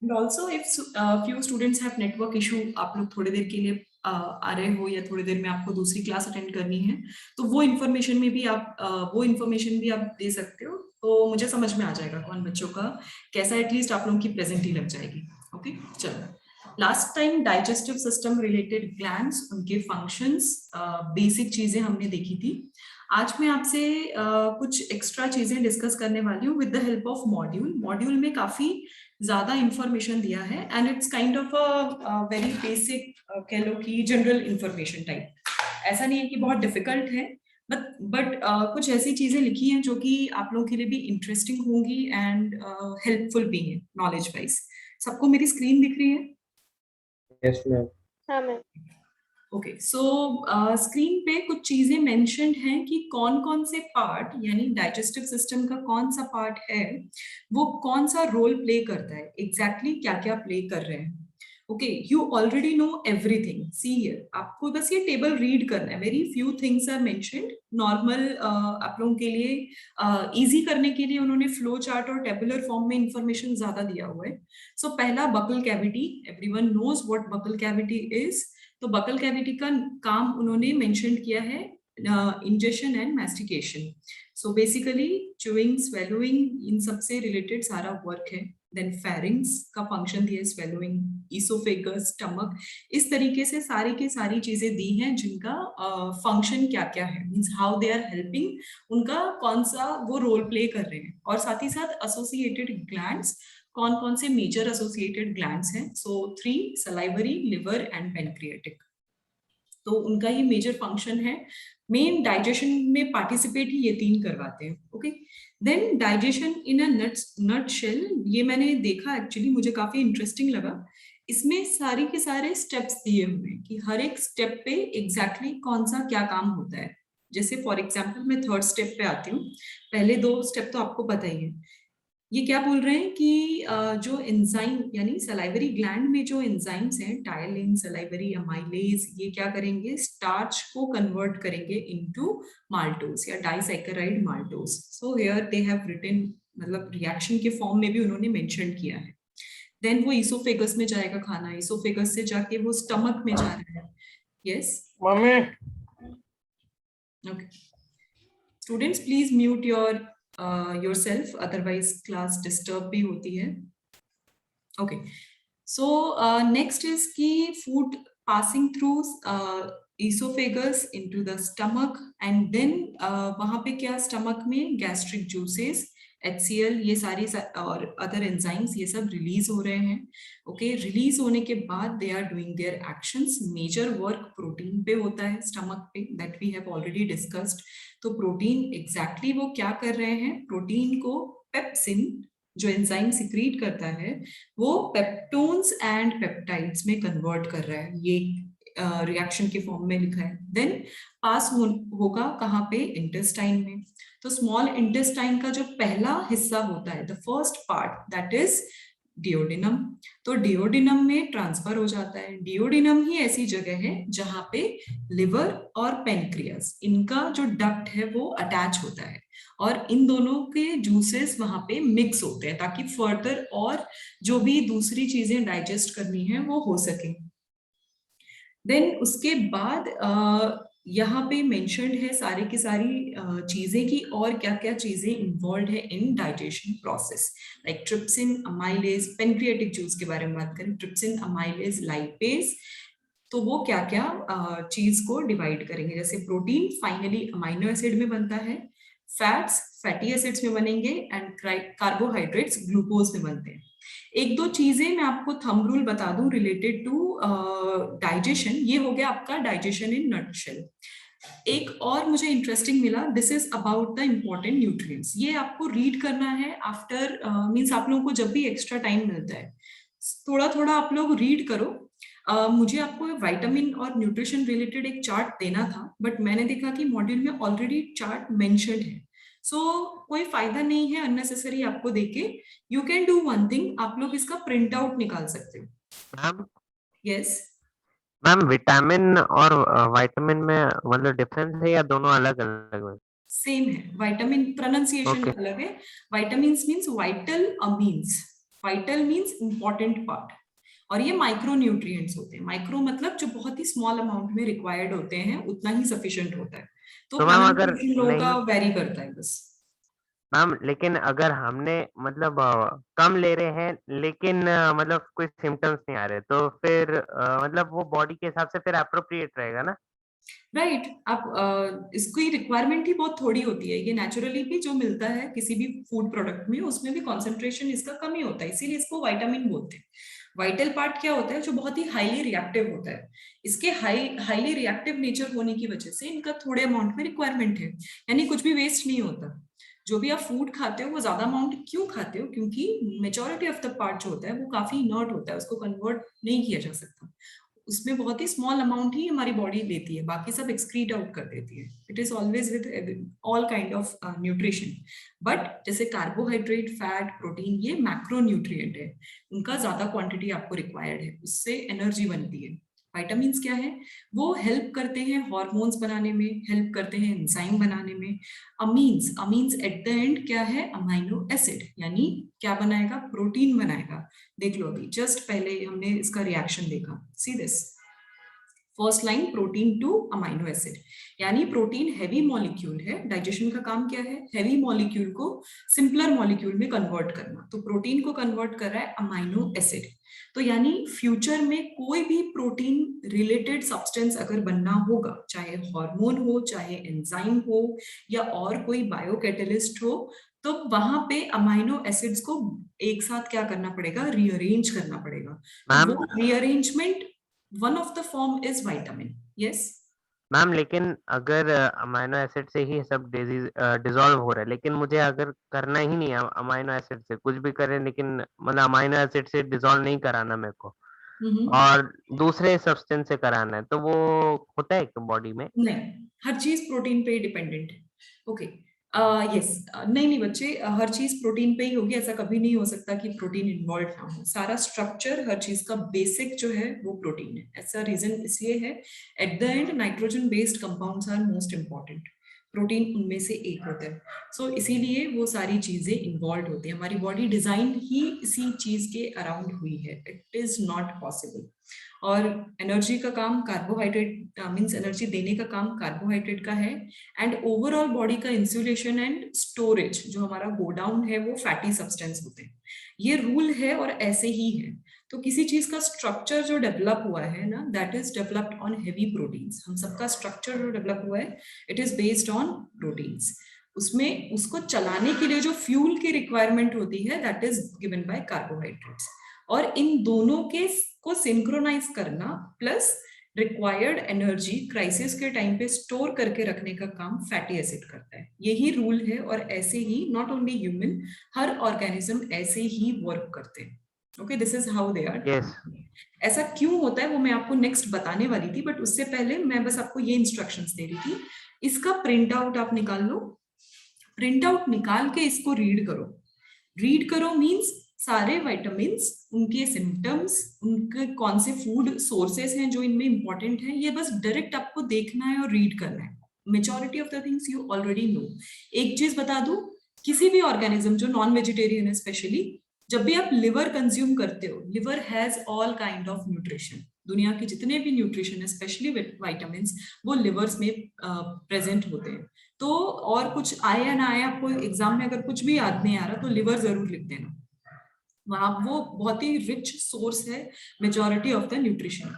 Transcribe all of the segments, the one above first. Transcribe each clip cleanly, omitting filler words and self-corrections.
And also if few students have network issue, आप लोग थोड़ी देर के लिए आ रहे हो या थोड़ी देर में आपको दूसरी क्लास अटेंड करनी है, तो वो इन्फॉर्मेशन में भी आप दे सकते हो, तो मुझे समझ में आ जाएगा कौन बच्चों का कैसा, एटलीस्ट आप लोगों की प्रेजेंट ही लग जाएगी। ओके, चलो। Last time digestive system related glands, उनके फंक्शंस, बेसिक चीजें हमने देखी थी। आज मैं आपसे कुछ एक्स्ट्रा चीजें डिस्कस करने वाली हूँ with the help of module. Module में काफी ज्यादा इंफॉर्मेशन दिया है and it's kind of a very basic, कह लो कि जनरल इंफॉर्मेशन टाइप। ऐसा नहीं है कि बहुत डिफिकल्ट है, बट कुछ ऐसी चीजें लिखी हैं जो कि आप लोगों के लिए भी इंटरेस्टिंग होंगी एंड हेल्पफुल भी है नॉलेज वाइज। सबको मेरी स्क्रीन दिख रही है? Yes ma'am. हाँ मैम। ओके, सो स्क्रीन पे कुछ चीजें मेंशन्ड हैं कि कौन कौन से पार्ट, यानी डाइजेस्टिव सिस्टम का कौन सा पार्ट है वो कौन सा रोल प्ले करता है, एग्जैक्टली क्या क्या प्ले कर रहे हैं। Okay, you already know everything, see here. आपको बस ये टेबल रीड करना है, very few things are mentioned. Normal आप लोगों के लिए इजी करने के लिए उन्होंने फ्लो चार्ट और टेबुलर फॉर्म में इंफॉर्मेशन ज्यादा दिया हुआ है। सो पहला, buccal cavity. Everyone knows what buccal cavity is. तो बकल कैविटी का काम उन्होंने मेंशन किया है, ingestion and mastication. So basically chewing, swallowing, इन सबसे रिलेटेड सारा वर्क है। देन फेरिंग्स का फंक्शन दिया है, स्वेलोइंग, ईसोफेगस, स्टमक। इस तरीके से सारी की सारी चीजें दी हैं जिनका फंक्शन क्या क्या है, means how they are helping, उनका कौन सा वो रोल प्ले कर रहे हैं। और साथ ही साथ एसोसिएटेड ग्लैंड्स, कौन कौन से मेजर एसोसिएटेड ग्लैंड्स हैं। So 3, salivary, liver and pancreatic. तो उनका ही मेजर फंक्शन है। मेन डाइजेशन में पार्टिसिपेट ही ये 3 करवाते हैं। Okay, then digestion in a nutshell, ये मैंने देखा, एक्चुअली मुझे काफी इंटरेस्टिंग लगा। इसमें सारी के सारे स्टेप्स दिए हुए हैं कि हर एक स्टेप पे एग्जैक्टली कौन सा क्या काम होता है। जैसे फॉर एग्जाम्पल मैं थर्ड स्टेप पे आती हूँ। पहले 2 स्टेप तो आपको पता ही है। ये क्या बोल रहे हैं कि जो एंजाइम, यानी सलाइवरी ग्लैंड में जो एंजाइम्स हैं, टायलिन, सलाइवरी अमाइलेज, ये क्या करेंगे, स्टार्च को कन्वर्ट करेंगे इनटू माल्टोज या disaccharide maltose. So here they have written, मतलब रिएक्शन के फॉर्म में भी उन्होंने मेंशन किया है। देन वो ईसोफेगस में जाएगा खाना, ईसोफेगस से जाके वो स्टमक में जा रहा है। Yes mummy. Okay, students please mute yourself, otherwise class disturb भी होती है। ओके, सो नेक्स्ट इज की food passing through esophagus into the stomach, and then वहां पे क्या, स्टमक में गैस्ट्रिक जूसेस, HCl, ये सारी और अदर एंजाइम्स, ये सब रिलीज हो रहे हैं। ओके, रिलीज होने के बाद they are doing their actions. Major work protein पे होता है, स्टमक पे, that we have already discussed. तो प्रोटीन एग्जैक्टली वो क्या कर रहे हैं, प्रोटीन को पेप्सिन, जो एंजाइम सिक्रीट करता है, वो पेप्टोन्स एंड पेप्टाइड्स में कन्वर्ट कर रहा है। ये रिएक्शन के फॉर्म में लिखा है। देन पास होगा कहाँ पे, इंटेस्टाइन में। तो स्मॉल इंटेस्टाइन का जो पहला हिस्सा होता है, the first part, that is duodenum. तो डिओडिनम में ट्रांसफर हो जाता है। डिओडिनम ही ऐसी जगह है जहां पे लिवर और पेनक्रियास, इनका जो डक्ट है वो अटैच होता है, और इन दोनों के जूसेस वहां पे मिक्स होते हैं ताकि फर्दर और जो भी दूसरी चीजें डाइजेस्ट करनी है वो हो सके। देन उसके बाद यहाँ पे मेंशन्ड है सारी की सारी चीजें की और क्या क्या चीजें इन्वॉल्व है in digestion process, like trypsin, amylase. Pancreatic juice के बारे में बात करें, ट्रिप्सिन, अमाइलेज, लाइपेज, तो वो क्या क्या चीज को डिवाइड करेंगे। जैसे प्रोटीन फाइनली अमाइनो एसिड में बनता है, फैट्स फैटी एसिड्स में बनेंगे, एंड कार्बोहाइड्रेट्स ग्लूकोज में बनते हैं। एक दो चीजें मैं आपको थंब रूल बता दूं रिलेटेड टू डाइजेशन। ये हो गया आपका डाइजेशन इन नटशेल। एक और मुझे इंटरेस्टिंग मिला, this is about the important nutrients. ये आपको रीड करना है आफ्टर, मींस आप लोगों को जब भी एक्स्ट्रा टाइम मिलता है थोड़ा थोड़ा आप लोग रीड करो। मुझे आपको विटामिन और न्यूट्रिशन रिलेटेड एक चार्ट देना था, बट मैंने देखा कि मॉड्यूल में ऑलरेडी चार्ट मेंशन्ड है। सो कोई फायदा नहीं है अननेसेसरी आपको देके। You can do one thing, आप लोग इसका प्रिंट आउट निकाल सकते हो। मैम यस मैम, विटामिन और विटामिन में मतलब डिफरेंस है या दोनों अलग अलग है? सेम है, विटामिन प्रोनाउंसिएशन Okay. अलग है। Vitamins means vital amines, vital means important part, और ये माइक्रो न्यूट्रिएंट्स होते हैं। माइक्रो मतलब जो बहुत ही स्मॉल अमाउंट में रिक्वायर्ड होते हैं, उतना ही सफिशिएंट होता है। तो मैम अगर कंसेंट्रेशन लोगों का नहीं वेरी करता है बस। मैम, लेकिन अगर हमने मतलब कम ले रहे हैं लेकिन मतलब कोई सिम्टम्स नहीं आ रहे, तो फिर मतलब वो बॉडी के हिसाब से फिर अप्रोप्रिएट रहेगा ना? राइट आप इसकी रिक्वायरमेंट ही बहुत थोड़ी होती है। ये नेचुरली भी जो मिलता है किसी भी फूड प्रोडक्ट में, उसमें भी कॉन्सेंट्रेशन इसका कम ही होता है, इसीलिए इसको विटामिन बोलते हैं। वाइटल पार्ट क्या होता है? जो बहुत ही हाईली रिएक्टिव होता है। इसके हाईली रिएक्टिव नेचर होने की वजह से इनका थोड़े अमाउंट में रिक्वायरमेंट है, यानी कुछ भी वेस्ट नहीं होता। जो भी आप फूड खाते हो वो ज्यादा अमाउंट क्यों खाते हो? क्योंकि मेजोरिटी ऑफ द पार्ट जो होता है वो काफी इनर्ट होता है, उसको कन्वर्ट नहीं किया जा सकता। उसमें बहुत ही स्मॉल अमाउंट ही हमारी बॉडी लेती है, बाकी सब एक्सक्रीट आउट कर देती है। It is always with all kind of nutrition. But जैसे कार्बोहाइड्रेट, फैट, प्रोटीन, ये मैक्रो न्यूट्रिएंट है, उनका ज्यादा क्वांटिटी आपको रिक्वायर्ड है, उससे एनर्जी बनती है। विटामिन्स क्या है? वो हेल्प करते हैं हार्मोन्स बनाने में, हेल्प करते हैं एंजाइम बनाने में। Amines, amines eight the and क्या है? अमाइनो एसिड, यानी क्या बनाएगा? प्रोटीन बनाएगा। देख लो, अभी जस्ट पहले हमने इसका रिएक्शन देखा। See this first line, protein two amino acid, यानी प्रोटीन हैवी मॉलिक्यूल है। डाइजेशन का काम क्या है? हैवी मॉलिक्यूल को सिंपलर मॉलिक्यूल में कन्वर्ट करना। तो प्रोटीन को कन्वर्ट कर रहा है अमाइनो एसिड। तो यानी फ्यूचर में कोई भी प्रोटीन रिलेटेड सब्सटेंस अगर बनना होगा, चाहे हार्मोन हो, चाहे एंजाइम हो, या और कोई बायोकैटलिस्ट हो, तो वहां पे अमाइनो एसिड्स को एक साथ क्या करना पड़ेगा? रीअरेंज करना पड़ेगा। तो मैम वो rearrangement, one of the form is vitamin. Yes. Ma'am, लेकिन अगर अमाइनो एसिड से ही सब डिजीज डिसॉल्व हो रहा है, लेकिन मुझे अगर करना ही नहीं है अमाइनो एसिड से, कुछ भी करें लेकिन मतलब अमाइनो एसिड से डिसॉल्व नहीं कराना मेरे को, Mm-hmm. और दूसरे सब्सटेंस से कराना है, तो वो होता है बॉडी में? नहीं, हर चीज प्रोटीन पे डिपेंडेंट है। ओके, यस, नहीं नहीं बच्चे, हर चीज प्रोटीन पे ही होगी, ऐसा कभी नहीं हो सकता कि प्रोटीन इन्वॉल्व ना हो। सारा स्ट्रक्चर, हर चीज का बेसिक जो है वो प्रोटीन है। ऐसा रीजन इसलिए है, at the end nitrogen based compounds are most important, protein उनमें से एक होता है। सो इसीलिए वो सारी चीजें इन्वॉल्व होती है। हमारी बॉडी डिजाइन ही इसी चीज के अराउंड हुई है, इट इज नॉट पॉसिबल। और एनर्जी का काम कार्बोहाइड्रेट, मींस एनर्जी देने का काम कार्बोहाइड्रेट का है। एंड ओवरऑल बॉडी का इंसुलेशन एंड स्टोरेज, जो हमारा गोडाउन है, वो फैटी सब्सटेंस होते हैं। ये रूल है और ऐसे ही है। तो किसी चीज का स्ट्रक्चर जो डेवलप हुआ है ना, that is developed on heavy proteins. हम सबका स्ट्रक्चर जो डेवलप हुआ है, it is based on proteins. उसमें उसको चलाने के लिए जो फ्यूल की रिक्वायरमेंट होती है, that is given by carbohydrates. और इन दोनों के को सिंक्रोनाइज करना प्लस रिक्वायर्ड एनर्जी क्राइसिस के टाइम पे स्टोर करके रखने का काम फैटी एसिड करता है। यही रूल है, और ऐसे ही नॉट ओनली ह्यूमन, हर ऑर्गेनिज्म ऐसे ही वर्क करते हैं। Okay, this is how they are. Yes ऐसा क्यों होता है वो मैं आपको नेक्स्ट बताने वाली थी, बट उससे पहले मैं बस आपको ये इंस्ट्रक्शंस दे रही थी। इसका प्रिंट आउट आप निकाल लो। प्रिंट आउट निकाल के इसको रीड करो। रीड करो मींस सारे विटामिन्स, उनके सिम्टम्स, उनके कौन से फूड सोर्सेस हैं जो इनमें इंपॉर्टेंट है, ये बस डायरेक्ट आपको देखना है और रीड करना है। Majority of the things you already no. एक चीज बता दूं, किसी भी ऑर्गेनिज्म जो नॉन वेजिटेरियन है स्पेशली, जब भी आप लिवर कंज्यूम करते हो, liver has all kind of nutrition. दुनिया के जितने भी न्यूट्रिशन है, स्पेशली विटामिन्स, वो लिवर्स में प्रेजेंट होते हैं। तो और कुछ आए या ना आए, आपको एग्जाम में अगर कुछ भी याद नहीं आ रहा तो लिवर जरूर लिख देना। वहां वो बहुत ही रिच सोर्स है मेजॉरिटी ऑफ द न्यूट्रिशन।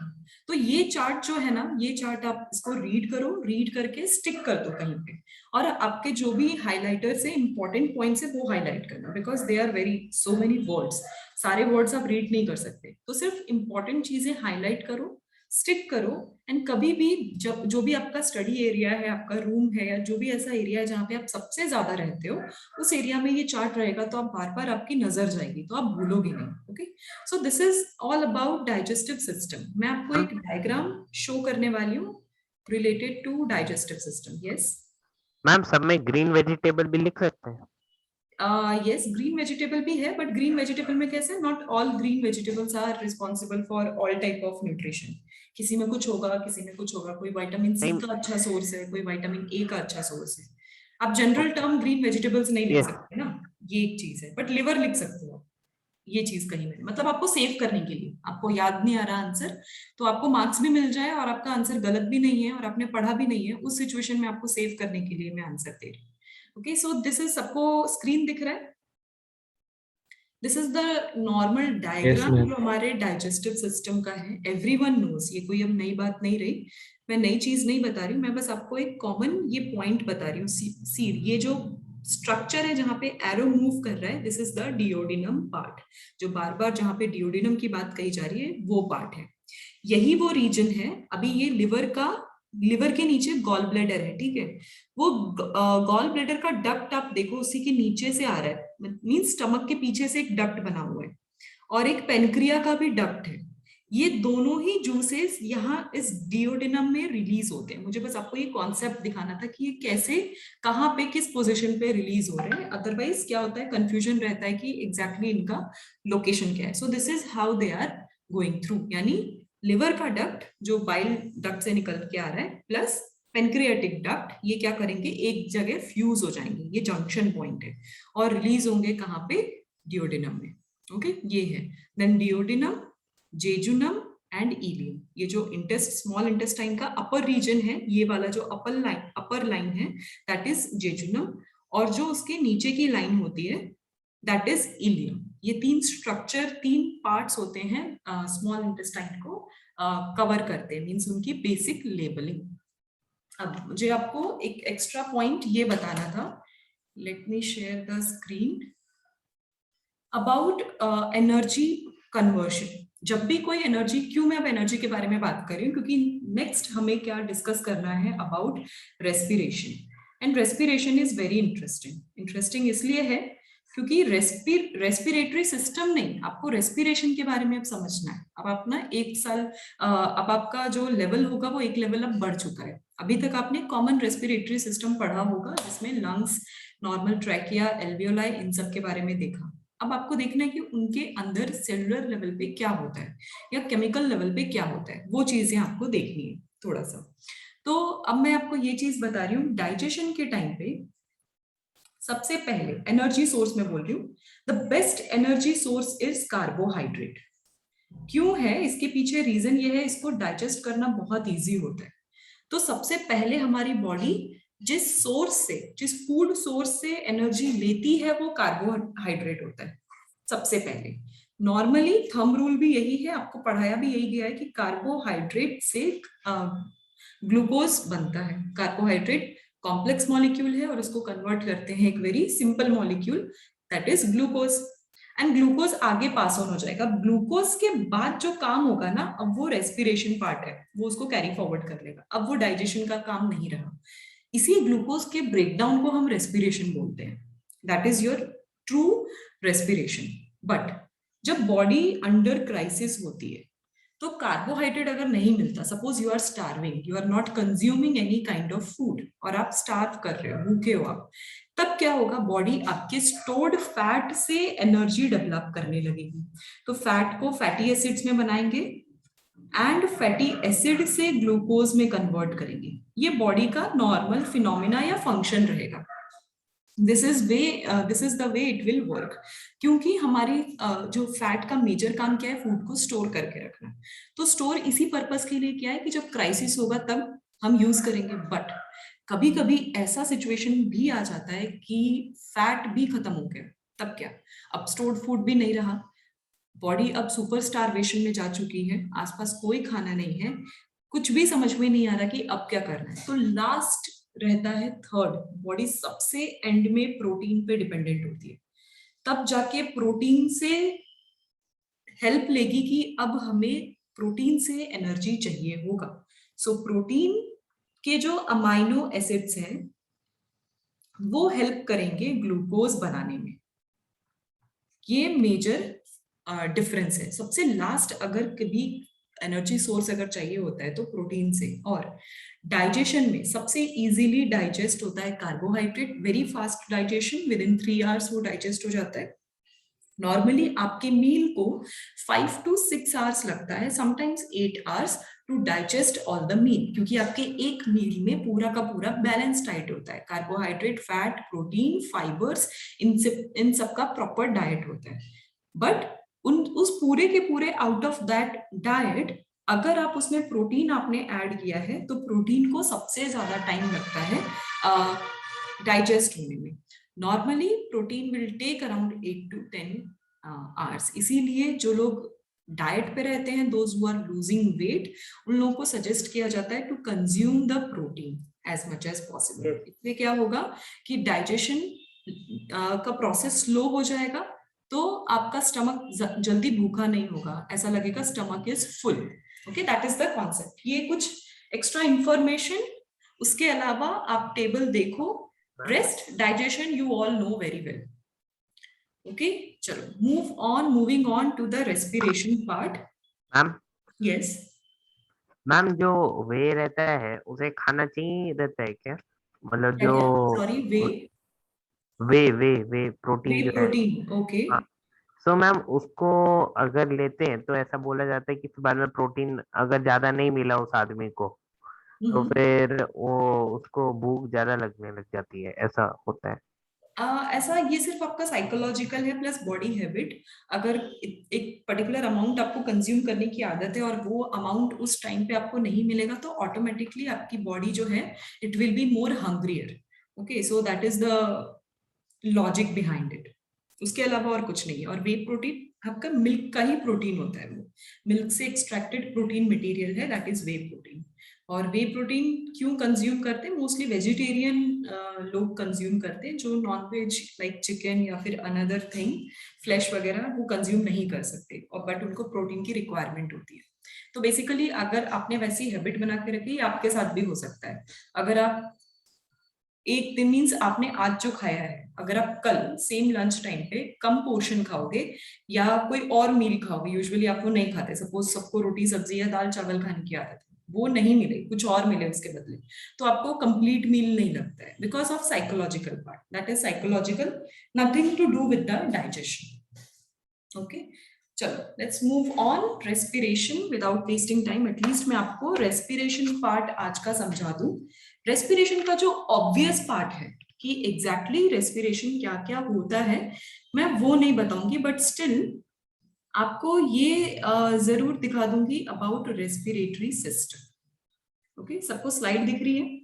तो ये चार्ट जो है ना, ये चार्ट आप इसको रीड करो, रीड करके स्टिक कर दो कहीं पे, और आपके जो भी हाइलाइटर से इंपॉर्टेंट पॉइंट्स है वो हाईलाइट करना, because they are very so many words. सारे वर्ड्स आप रीड नहीं कर सकते, तो सिर्फ इंपॉर्टेंट चीजें हाईलाइट करो, स्टिक करो। एंड कभी भी जब जो भी आपका स्टडी एरिया है, आपका रूम है, या जो भी ऐसा एरिया है जहाँ पे आप सबसे ज्यादा रहते हो, उस एरिया में ये चार्ट रहेगा, तो आप बार बार आपकी नजर जाएगी, तो आप भूलोगे नहीं। Okay, so this is all about digestive system. मैं आपको एक डायग्राम शो करने वाली हूँ related to digestive system. Yes ma'am, सब में ग्रीन वेजिटेबल भी लिख सकते हैं? यस, ग्रीन वेजिटेबल भी है, बट ग्रीन वेजिटेबल में कैसे, not all green vegetables are responsible for all type of nutrition. किसी में कुछ होगा, किसी में कुछ होगा। कोई विटामिन सी नहीं। का अच्छा सोर्स है, कोई विटामिन ए का अच्छा सोर्स है। आप जनरल टर्म ग्रीन वेजिटेबल्स नहीं लिख यस सकते ना, ये एक चीज है। बट लिवर लिख सकते हो, ये चीज कही मैंने, मतलब आपको सेव करने के लिए, आपको याद नहीं आ रहा आंसर तो आपको मार्क्स भी मिल जाए और आपका आंसर गलत भी नहीं है और आपने पढ़ा भी नहीं है, उस सिचुएशन में आपको सेव करने के लिए मैं आंसर दे रही हूँ। ओके, सो दिस इज, सबको स्क्रीन दिख रहा है? This is the normal Yes, diagram ma'am. जो हमारे डाइजेस्टिव सिस्टम का है। एवरीवन नोस, ये कोई अब नई बात नहीं रही, मैं नई चीज नहीं बता रही हूँ, मैं बस आपको एक कॉमन ये पॉइंट बता रही हूँ। सी ये जो स्ट्रक्चर है जहां पे एरो मूव कर रहा है, this is the duodenum part, जो बार बार जहां पे डिओडिनम की बात कही जा रही है वो पार्ट है। यही वो रीजन है। अभी ये लिवर के नीचे गॉल ब्लैडर है, ठीक है? वो गॉल ब्लैडर का डक्ट आप देखो, उसी के नीचे से आ रहा है, मींस स्टमक के पीछे से एक डक्ट बना हुआ है, और एक पेनक्रिया का भी डक्ट है। ये दोनों ही जूसेस यहाँ इस डिओडिनम में रिलीज होते हैं। मुझे बस आपको ये कॉन्सेप्ट दिखाना था कि ये कैसे, कहाँ पे, किस पोजीशन पे रिलीज हो रहे हैं। अदरवाइज क्या होता है, कंफ्यूजन रहता है कि एग्जैक्टली इनका लोकेशन क्या है। So this is how they are going through, यानी लिवर का डक्ट जो बाइल डक्ट से निकल के आ रहा है प्लस पेनक्रियाटिक डक्ट, ये क्या करेंगे, एक जगह फ्यूज हो जाएंगे, ये जंक्शन पॉइंट है, और रिलीज होंगे कहाँ पे, डिओडिनम में। ओके, ये है then duodenum, jejunum and ileum. ये जो स्मॉल इंटेस्टाइन का अपर रीजन है, ये वाला जो अपर लाइन है दैट इज जेजुनम, और जो उसके नीचे की लाइन होती है दैट इज इलियम। ये तीन स्ट्रक्चर, तीन पार्ट्स होते हैं स्मॉल इंटेस्टाइन को कवर करते हैं, मींस उनकी बेसिक लेबलिंग। अब मुझे आपको एक एक्स्ट्रा पॉइंट ये बताना था, let me share the screen, about energy conversion. जब भी कोई एनर्जी, क्यों मैं अब एनर्जी के बारे में बात कर रही हूँ, क्योंकि नेक्स्ट हमें क्या डिस्कस करना है about respiration. And respiration is very interesting इसलिए है क्योंकि रेस्पिरेटरी सिस्टम नहीं, आपको रेस्पिरेशन के बारे में अब समझना है। अब आप ना एक साल, अब आपका जो लेवल होगा वो एक लेवल अब बढ़ चुका है। अभी तक आपने कॉमन रेस्पिरेटरी सिस्टम पढ़ा होगा जिसमें लंग्स, नॉर्मल ट्रैकिया, एल्वियोलाई, इन सब के बारे में देखा। अब आपको देखना है कि उनके अंदर सेलुलर लेवल पे क्या होता है या केमिकल लेवल पे क्या होता है, वो चीजें आपको देखनी है थोड़ा सा। तो अब मैं आपको ये चीज बता रही हूँ, डाइजेशन के टाइम पे सबसे पहले एनर्जी सोर्स में बोल रही हूँ, the best energy source is carbohydrate. क्यों है, इसके पीछे रीजन ये है, इसको डाइजेस्ट करना बहुत ईजी होता है। तो सबसे पहले हमारी बॉडी जिस फूड सोर्स से एनर्जी लेती है वो कार्बोहाइड्रेट होता है सबसे पहले। नॉर्मली थंब रूल भी यही है, आपको पढ़ाया भी यही गया है कि कार्बोहाइड्रेट से ग्लूकोज बनता है। कार्बोहाइड्रेट कॉम्प्लेक्स मॉलिक्यूल है और उसको कन्वर्ट करते हैं एक very simple molecule that is glucose, and glucose आगे पास ऑन हो जाएगा। ग्लूकोज के बाद जो काम होगा ना, अब वो रेस्पिरेशन पार्ट है, वो उसको कैरी फॉरवर्ड कर लेगा, अब वो डाइजेशन का काम नहीं रहा। इसी ग्लूकोज के ब्रेकडाउन को हम रेस्पिरेशन बोलते हैं, that is your true respiration. But जब बॉडी अंडर क्राइसिस होती है तो कार्बोहाइड्रेट अगर नहीं मिलता, suppose you are starving, you are not consuming any kind of food, और आप स्टार्व कर रहे हो, भूखे हो आप, तब क्या होगा, बॉडी आपके स्टोर्ड फैट से एनर्जी डेवलप करने लगेगी। तो फैट को फैटी एसिड्स में बनाएंगे एंड फैटी एसिड से ग्लूकोज में कन्वर्ट करेंगे। ये बॉडी का नॉर्मल फिनोमिना या फंक्शन रहेगा। This is the way it will work, क्योंकि हमारी जो फैट का मेजर काम क्या है, फूड को स्टोर करके रखना। तो स्टोर इसी पर्पस के लिए किया है कि जब क्राइसिस होगा तब हम यूज करेंगे। बट कभी कभी ऐसा सिचुएशन भी आ जाता है कि फैट भी खत्म हो गया, तब क्या, अब स्टोर्ड फूड भी नहीं रहा, बॉडी अब सुपर स्टारवेशन में जा चुकी है, आसपास कोई खाना नहीं है, कुछ भी समझ में नहीं आ रहा कि अब क्या करना है। तो लास्ट रहता है थर्ड, बॉडी सबसे एंड में प्रोटीन पे डिपेंडेंट होती है, तब जाके प्रोटीन से हेल्प लेगी कि अब हमें प्रोटीन से एनर्जी चाहिए होगा। सो प्रोटीन के जो अमाइनो एसिड्स हैं वो हेल्प करेंगे ग्लूकोज बनाने में। ये मेजर डिफरेंस है। सबसे लास्ट अगर कभी एनर्जी सोर्स अगर चाहिए होता है तो प्रोटीन से, और डाइजेशन में सबसे इजीली डाइजेस्ट होता है carbohydrate, very fast digestion, with in 3 hours वो डाइजेस्ट हो जाता है। नॉर्मली आपके मील को 5 to 6 आवर्स लगता है, sometimes 8 hours to digest all the meal, क्योंकि आपके एक मील में पूरा का पूरा बैलेंस डाइट होता है, कार्बोहाइड्रेट, फैट, प्रोटीन, फाइबर्स, इन सब का प्रॉपर डाइट होता है। बट उस पूरे के पूरे आउट ऑफ दैट डाइट अगर आप उसमें प्रोटीन आपने ऐड किया है तो प्रोटीन को सबसे ज्यादा टाइम लगता है डाइजेस्ट होने में. Normally protein will take around 8 to 10 hours. इसीलिए जो लोग डाइट पे रहते हैं, those who are losing weight, उन लोगों को सजेस्ट किया जाता है to consume the protein as much as possible. इससे क्या होगा कि डाइजेशन का प्रोसेस स्लो हो जाएगा, तो आपका स्टमक जल्दी भूखा नहीं होगा, ऐसा लगेगा stomach is full. Okay, that is the concept. ये कुछ एक्स्ट्रा इंफॉर्मेशन. उसके अलावा आप टेबल देखो. Rest, digestion you all know very well. Okay, चलो moving on to the respiration part. Ma'am, yes ma'am जो वे रहता है उसे खाना चाहिए रहता है क्या? मतलब जो सॉरी, वे वे वे वे प्रोटीन जो है. प्रोटीन. ओके, हाँ. सो मैम उसको अगर लेते हैं तो ऐसा बोला जाता है कि बाद में प्रोटीन अगर ज्यादा नहीं मिला उस आदमी को तो फिर वो उसको भूख ज्यादा लगने लग जाती है, ऐसा होता है. ऐसा ये सिर्फ आपका साइकोलॉजिकल है प्लस बॉडी हैबिट. अगर एक पर्टिकुलर अमाउंट आपको कंज्यूम करने की आदत है और वो अमाउंट उस टाइम पे आपको नहीं मिलेगा तो ऑटोमेटिकली आपकी बॉडी जो है it will be more हंग्रियर. Okay, so that is the logic behind it. उसके अलावा और कुछ नहीं है. और वे प्रोटीन आपका मिल्क का ही प्रोटीन होता है. वो मिल्क से एक्सट्रैक्टेड प्रोटीन मटेरियल है, दैट इज वे प्रोटीन. और वे प्रोटीन क्यों कंज्यूम करते हैं? मोस्टली वेजिटेरियन लोग कंज्यूम करते हैं. जो नॉन वेज लाइक चिकन या फिर अनदर थिंग फ्लैश वगैरह वो कंज्यूम नहीं कर सकते, और बट उनको प्रोटीन की रिक्वायरमेंट होती है. तो बेसिकली अगर आपने वैसी हैबिट बना के रखी, आपके साथ भी हो सकता है. अगर आप एक दिन मीन्स आपने आज जो खाया है, अगर आप कल सेम लंच टाइम पे कम पोर्शन खाओगे या कोई और मील खाओगे, यूजुअली आप वो नहीं खाते, सपोज सबको रोटी सब्जी या दाल चावल खाने की आदत है, वो नहीं मिले, कुछ और मिले उसके बदले, तो आपको कंप्लीट मील नहीं लगता है because of psychological part. That is psychological, nothing to do with the digestion. Okay, चलो let's move on. Respiration without wasting time, at least मैं आपको रेस्पिरेशन पार्ट आज का समझा दूं. रेस्पिरेशन का जो ऑब्वियस पार्ट है कि एग्जैक्टली रेस्पिरेशन क्या क्या होता है, मैं वो नहीं बताऊंगी, बट स्टिल आपको ये जरूर दिखा दूंगी अबाउट रेस्पिरेटरी सिस्टम. ओके, सबको स्लाइड दिख रही है?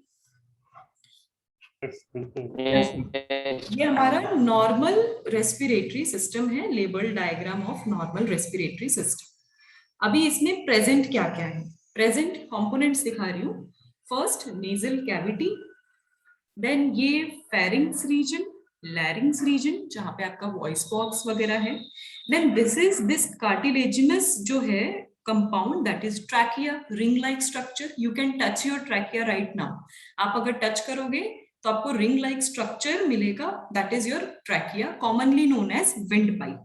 ये हमारा नॉर्मल रेस्पिरेटरी सिस्टम है, label diagram of normal respiratory system. अभी इसमें प्रेजेंट क्या क्या है, प्रेजेंट कंपोनेंट्स दिखा रही हूँ. फर्स्ट नेजल कैविटी, देन ये फेरिंग्स रीजन, लैरिंग्स रीजन जहां पे आपका वॉइस बॉक्स वगैरह है. देन दिस कार्टिलेजिनस जो है compound, that is trachea, ring like structure. You can touch your trachea right now. आप अगर टच करोगे तो आपको रिंग लाइक स्ट्रक्चर मिलेगा, that is your trachea, commonly known as windpipe.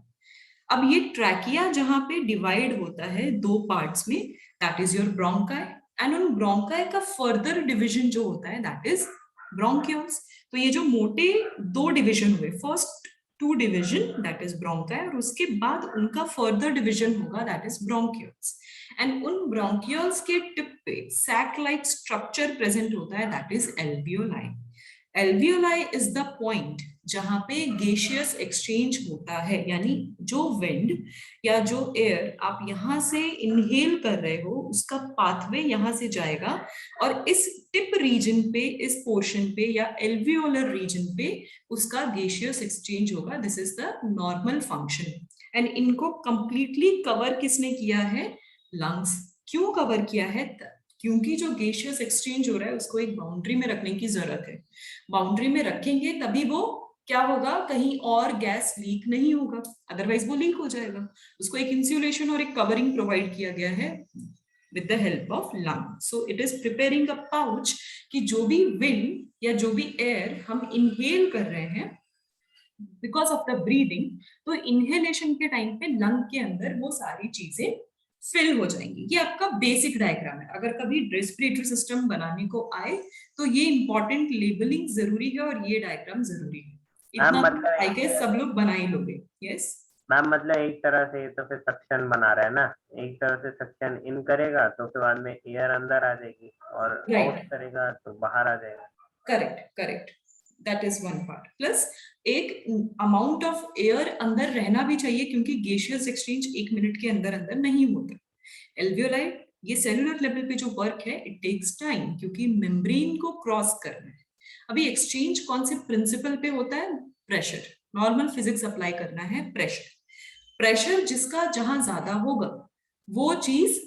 अब ये ट्रैकिया जहां पे डिवाइड होता है दो पार्ट्स में, that is your bronchi, and उन ब्रोंकाई का फर्दर डिवीजन जो होता है दैट इज ब्रोंक्यूल्स. तो ये जो मोटे दो डिवीजन हुए, first two division that is bronchi, और उसके बाद उनका फर्दर डिवीजन होगा दैट इज ब्रोंक्यूल्स. एंड उन ब्रोंक्यूल्स के टिप पे सैक लाइक स्ट्रक्चर प्रेजेंट होता है, that is alveoli. Alveoli is the point जहां पे गैसियस एक्सचेंज होता है, यानी जो विंड या जो एयर आप यहां से इनहेल कर रहे हो उसका पाथवे यहां से जाएगा और इस टिप रीजन पे, इस पोर्शन पे या एल्वियोलर रीजन पे उसका गैसियस एक्सचेंज होगा. This is the normal function. And इनको कंप्लीटली कवर किसने किया है? लंग्स. क्यों कवर किया है? क्योंकि जो गैसियस एक्सचेंज हो रहा है उसको एक बाउंड्री में रखने की जरूरत है. बाउंड्री में रखेंगे तभी वो क्या होगा, कहीं और गैस लीक नहीं होगा, अदरवाइज वो लीक हो जाएगा. उसको एक इंसुलेशन और एक कवरिंग प्रोवाइड किया गया है with the help of lung. So it is preparing a pouch कि जो भी विंड या जो भी एयर हम इनहेल कर रहे हैं बिकॉज ऑफ द ब्रीदिंग, तो इनहेलेशन के टाइम पे लंग के अंदर वो सारी चीजें फिल हो जाएंगी. ये आपका बेसिक डायग्राम है. अगर कभी रेस्पिरेटरी सिस्टम बनाने को आए तो ये इंपॉर्टेंट लेबलिंग जरूरी है और ये डायग्राम जरूरी है. इतना मतलब आई गेस सब लोग बना ही लोगे. यस मैम, मतलब एक तरह से तो फिर सक्शन बना रहा है ना, एक तरह से सक्शन इन करेगा तो फिर बाद में एयर अंदर आ जाएगी और आउट करेगा तो बाहर आ जाएगा. Correct correct. That is one part. Plus एक अमाउंट ऑफ एयर अंदर रहना भी चाहिए, क्योंकि गैसियस एक्सचेंज 1 मिनट के अंदर अंदर नहीं होता। एल्वियोलाई ये सेलुलर लेवल पे जो वर्क है इट टेक्स टाइम, क्योंकि मेम्ब्रेन को क्रॉस करना है। अभी एक्सचेंज कौन से प्रिंसिपल पे होता है? प्रेशर। नॉर्मल फिजिक्स अप्लाई करना है, प्रेशर। प्रेशर जिसका जहां ज्यादा होगा वो चीज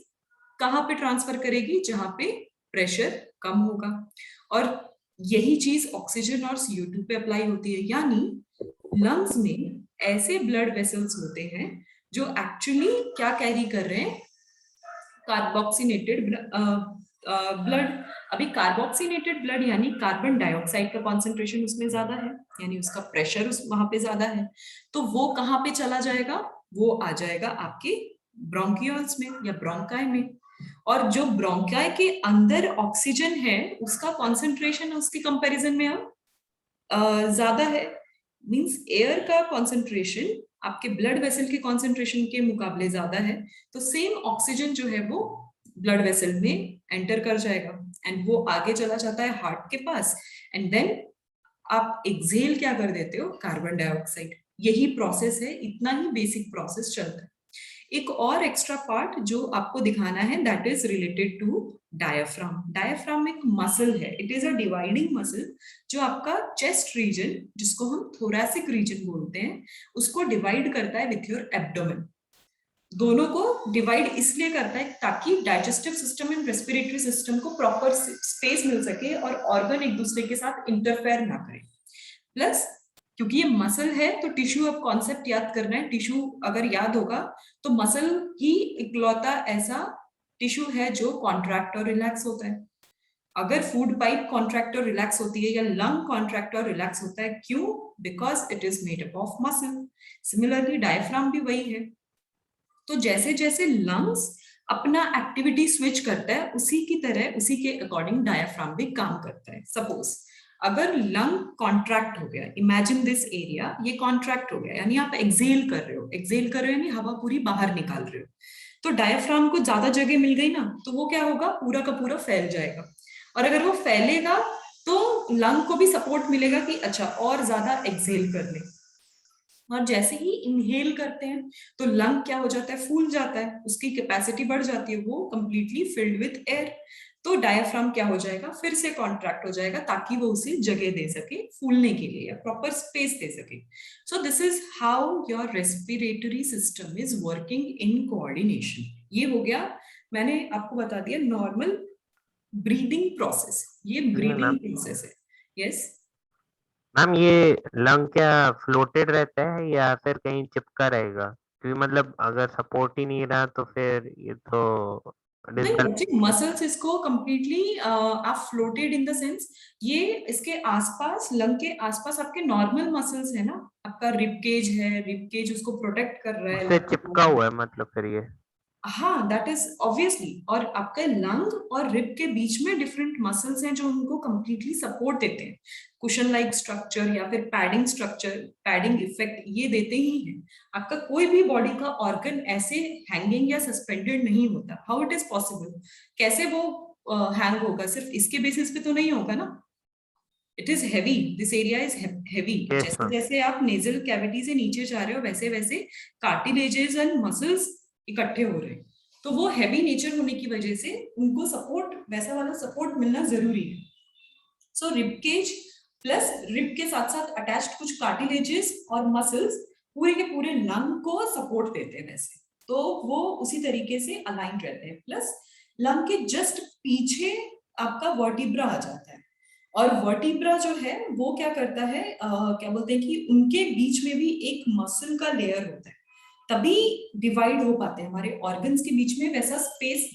कहां पे ट्रांसफर करेगी? जहां पे प्रेशर कम होगा। और यही चीज ऑक्सीजन और CO2 पे अप्लाई होती है। यानी लंग्स में ऐसे ब्लड वेसल्स होते हैं जो एक्चुअली क्या कैरी कर रहे हैं? कार्बोक्सिनेटेड ब्लड। अभी कार्बोक्सिनेटेड ब्लड यानी कार्बन डाइऑक्साइड का कॉन्सेंट्रेशन उसमें ज्यादा है, यानी उसका प्रेशर उस वहां पे ज्यादा है। तो वो कहाँ पे चला जाएगा? वो आ जाएगा आपके ब्रोंकियोल्स में या ब्रोंकाई में। और जो ब्रोंकाई के अंदर ऑक्सीजन है उसका कॉन्सेंट्रेशन उसके कंपैरिजन में अब ज्यादा है। मींस एयर का कॉन्सेंट्रेशन आपके ब्लड वेसल के कॉन्सेंट्रेशन के मुकाबले ज्यादा है, तो सेम ऑक्सीजन जो है वो ब्लड वेसल में एंटर कर जाएगा एंड वो आगे चला जाता है हार्ट के पास, एंड देन आप एक्सेल क्या कर देते हो? Carbon dioxide. यही प्रोसेस है, इतना ही बेसिक प्रोसेस चलता है। एक और एक्स्ट्रा पार्ट जो आपको दिखाना है that is related to diaphragm. Diaphragm एक मसल है, it is a dividing muscle जो आपका चेस्ट रीजन, जिसको हम थोरैसिक रीजन बोलते हैं, उसको डिवाइड करता है विथ योर एब्डोमेन। दोनों को डिवाइड इसलिए करता है ताकि digestive system and respiratory system को प्रॉपर स्पेस मिल सके और ऑर्गन एक दूसरे के साथ इंटरफेयर ना करें। प्लस क्योंकि ये मसल है तो टिश्यू, अब कॉन्सेप्ट याद करना है। टिश्यू अगर याद होगा तो मसल ही इकलौता ऐसा टिश्यू है जो कॉन्ट्रैक्ट और रिलैक्स होता है। अगर फूड पाइप कॉन्ट्रैक्ट और रिलैक्स होती है या लंग कॉन्ट्रैक्ट और रिलैक्स होता है, क्यों? Because it is made up of muscle. Similarly diaphragm भी वही है। तो जैसे जैसे लंग्स अपना एक्टिविटी स्विच करता है उसी की तरह, उसी के अकॉर्डिंग डायफ्राम भी काम करता है। सपोज अगर लंग कॉन्ट्रैक्ट हो गया, इमेजिन दिस एरिया, ये कॉन्ट्रैक्ट हो गया यानी आप एक्सेल कर रहे हो। एक्सेल कर रहे हो यानी हवा पूरी बाहर निकाल रहे हो। तो डायफ्राम को ज्यादा जगह मिल गई ना, तो वो क्या होगा? पूरा का पूरा फैल जाएगा। और अगर वो फैलेगा तो लंग को भी सपोर्ट मिलेगा कि अच्छा और ज्यादा एक्सेल कर ले। और जैसे ही इनहेल करते हैं तो लंग क्या हो जाता है? फूल जाता है, उसकी कैपेसिटी बढ़ जाती है, वो कंप्लीटली फिल्ड विथ एयर। तो डायफ्राम क्या हो जाएगा? फिर से कॉन्ट्रैक्ट हो जाएगा ताकि वो उसे जगह दे सके फूलने के लिए या प्रॉपर स्पेस दे सके। सो this is how your respiratory system is working in coordination. ये हो गया, मैंने आपको बता दिया नॉर्मल ब्रीदिंग प्रोसेस। ये जी ब्रीदिंग मैम। प्रोसेस है। यस। मैम ये लंग क्या फ्लोटेड रहता है या फिर कहीं चिपका रहेगा? क्योंकि मतलब अगर सपोर्ट ही नहीं रहा तो फिर ये तो नहीं डिसबैलेंस। बच्चे, मसल्स इसको कंप्लीटली आप फ्लोटेड इन द सेंस, ये इसके आसपास, लंग के आसपास आपके नॉर्मल मसल्स है ना, आपका रिब केज है, रिब केज उसको प्रोटेक्ट कर रहा है उससे लंग चिपका को। हुआ है मतलब फिर ये। हाँ दैट इज ऑब्वियसली। और आपके लंग और रिब के बीच में डिफरेंट मसल्स हैं जो उनको कंप्लीटली सपोर्ट देते हैं। कुशन लाइक स्ट्रक्चर या फिर पैडिंग स्ट्रक्चर, पैडिंग इफेक्ट ये देते ही हैं। आपका कोई भी बॉडी का ऑर्गन ऐसे हैंगिंग या सस्पेंडेड नहीं होता। How it is possible? कैसे वो हैंग होगा? सिर्फ इसके बेसिस पे तो नहीं होगा ना। It is heavy, this area is heavy. Yes जैसे मैम। जैसे आप नेजल कैविटी से नीचे जा रहे हो वैसे वैसे कार्टिलेजेस एंड मसल्स इकट्ठे हो रहे हैं। तो वो हैवी नेचर होने की वजह से उनको सपोर्ट, वैसा वाला सपोर्ट मिलना जरूरी है। सो रिब केज प्लस रिब के साथ साथ अटैच्ड कुछ कार्टिलेजेस और मसल्स पूरे के पूरे लंग को सपोर्ट देते हैं वैसे। तो वो उसी तरीके से अलाइन रहते हैं। प्लस लंग के जस्ट पीछे आपका वर्टिब्रा आ जाता है। और वर्टिब्रा जो है वो क्या करता है, क्या बोलते हैं कि उनके बीच में भी एक मसल का लेयर होता है, तभी डिवाइड हो पाते हैं हमारे ऑर्गन्स के बीच में। वैसा स्पेस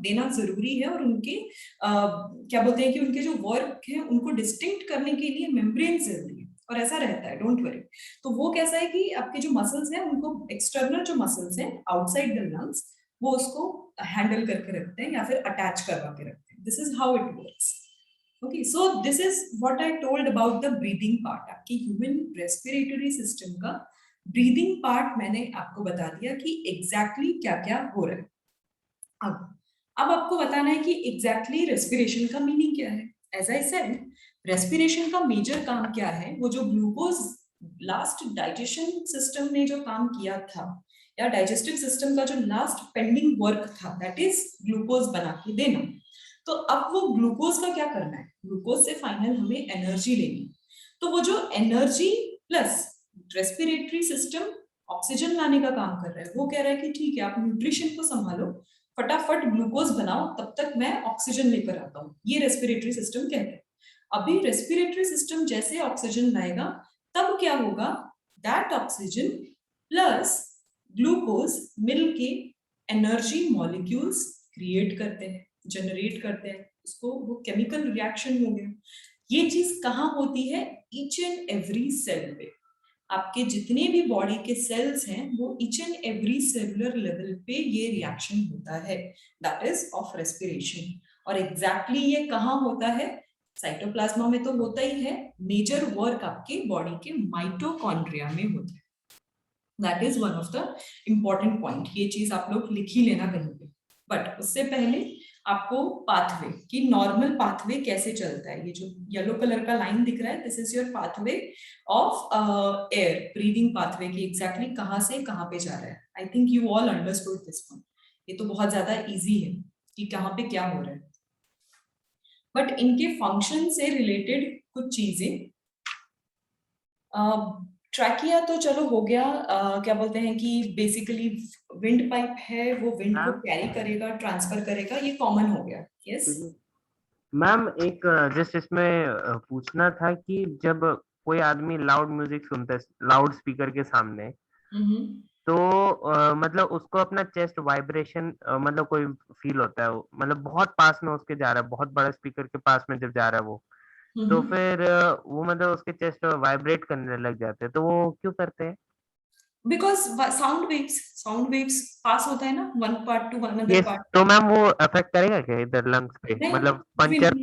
देना जरूरी है। और उनके क्या बोलते हैं कि उनके जो वर्क है उनको डिस्टिंक्ट करने के लिए मेम्ब्रेन जरूरी है, और ऐसा रहता है, डोंट वरी। तो वो कैसा है कि आपके जो मसल्स हैं उनको, एक्सटर्नल जो मसल्स हैं आउटसाइड द लंग्स, वो उसको हैंडल करके रखते हैं या फिर अटैच करवा के रखते हैं। This is how it works. Okay, so this is what I told about the breathing part. आपकी ह्यूमन रेस्पिरेटरी सिस्टम का ब्रीदिंग पार्ट मैंने आपको बता दिया कि एग्जैक्टली क्या क्या हो रहा है। अब आपको बताना है कि एग्जैक्टली रेस्पिरेशन का मीनिंग क्या है। एज आई सेड, रेस्पिरेशन का मेजर काम क्या है, वो जो ग्लूकोज लास्ट डाइजेशन सिस्टम ने जो काम किया था, या डाइजेस्टिव सिस्टम का जो लास्ट पेंडिंग वर्क था, दैट इज ग्लूकोज बना के देना। तो अब वो ग्लूकोज का क्या करना है, ग्लूकोज से फाइनल हमें एनर्जी लेनी। तो वो जो energy plus respiratory system oxygen लाने का काम कर रहा है, वो कह रहा है कि ठीक है आप न्यूट्रिशन को संभालो, फटाफट ग्लूकोज बनाओ, तब तक मैं ऑक्सीजन लेकर आता हूँ। ये रेस्पिरेटरी सिस्टम कहते हैं। अभी रेस्पिरेटरी सिस्टम जैसे ऑक्सीजन लाएगा, तब क्या होगा, दैट ऑक्सीजन प्लस ग्लूकोज मिलके एनर्जी मॉलिक्यूल्स क्रिएट करते हैं, जनरेट करते हैं, उसको वो केमिकल रिएक्शन हो गया। ये चीज कहाँ होती है, ईच एंड एवरी सेल पे। आपके जितने भी बॉडी के सेल्स हैं, वो each and every cellular level पे ये रिएक्शन होता है, दैट इज ऑफ रेस्पिरेशन। और एग्जैक्टली ये कहाँ होता है, साइटोप्लाज्मा में तो होता ही है, मेजर वर्क आपके बॉडी के माइटोकॉन्ड्रिया में होता है। That is one of the important point, ये चीज आप लोग लिख ही लेना कहीं पे। बट उससे पहले आपको पाथवे की नॉर्मल पाथवे कैसे चलता है, ये जो येलो कलर का लाइन दिख रहा है, this is your pathway of air, breathing pathway की एग्जैक्टली कहाँ से कहाँ पे जा रहा है। I think you all understood this one. ये तो बहुत ज्यादा इजी है कि कहाँ पे क्या हो रहा है, बट इनके फंक्शन से रिलेटेड कुछ चीजें, ट्रैकिया तो चलो हो गया, क्या बोलते हैं कि बेसिकली विंड पाइप है, वो विंड को कैरी करेगा, ट्रांसफर करेगा, ये कॉमन हो गया। यस मैम, एक जस्ट इसमें पूछना था कि जब कोई आदमी लाउड म्यूजिक सुनता है लाउड स्पीकर के सामने, तो मतलब उसको अपना चेस्ट वाइब्रेशन मतलब कोई फील होता है, मतलब बहुत पास में उसके जा रहा है, बहुत बड़ा स्पीकर के पास में जब जा रहा है वो, तो फिर वो मतलब उसके चेस्ट वाइब्रेट करने लग जाते हैं, तो वो क्यों करते हैं? बिकॉज साउंड वेव्स पास होता है ना, one part two another part. तो मैम वो अफेक्ट करेगा क्या इधर लंग्स पे, नहीं, मतलब पंचर?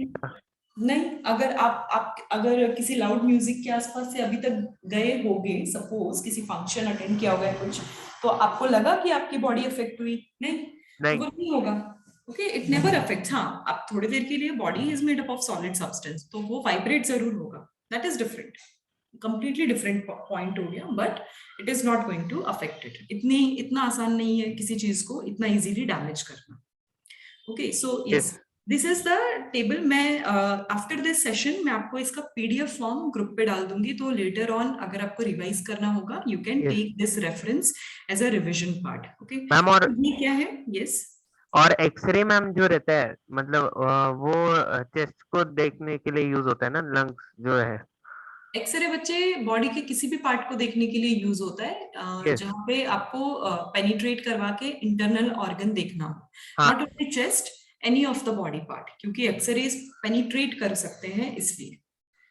नहीं, अगर आप अगर किसी लाउड म्यूजिक के आसपास से अभी तक गए होगे, सपोज किसी फंक्शन अटेंड किया होगा कुछ, तो आपको लगा कि आपकी बॉडी अफेक्ट हुई? नहीं, तो वो नहीं होगा। Okay, it never affects. हाँ, आप थोड़ी देर के लिए, body is made up of solid substance, तो वो वाइब्रेट जरूर होगा, that is different, completely different point हो गया, but it is not going to affect it. इतना आसान नहीं है किसी चीज को इतना इजीली डैमेज करना। Okay, so yes, this is the table. मैं आफ्टर दिस सेशन मैं आपको इसका पीडीएफ फॉर्म ग्रुप पे डाल दूंगी, तो लेटर ऑन अगर आपको रिवाइज करना होगा, you can take this reference as a revision part. Okay ma'am, और ये क्या है? यस, और एक्सरे मैम जो रहता है, मतलब वो चेस्ट को देखने के लिए यूज होता है ना, लंग्स जो है। एक्सरे बच्चे बॉडी के किसी भी पार्ट को देखने के लिए यूज होता है, जहाँ पे आपको पेनिट्रेट करवा के इंटरनल ऑर्गन देखना हो, not only chest, any of the body part, क्योंकि एक्सरेज पेनिट्रेट कर सकते हैं इसलिए।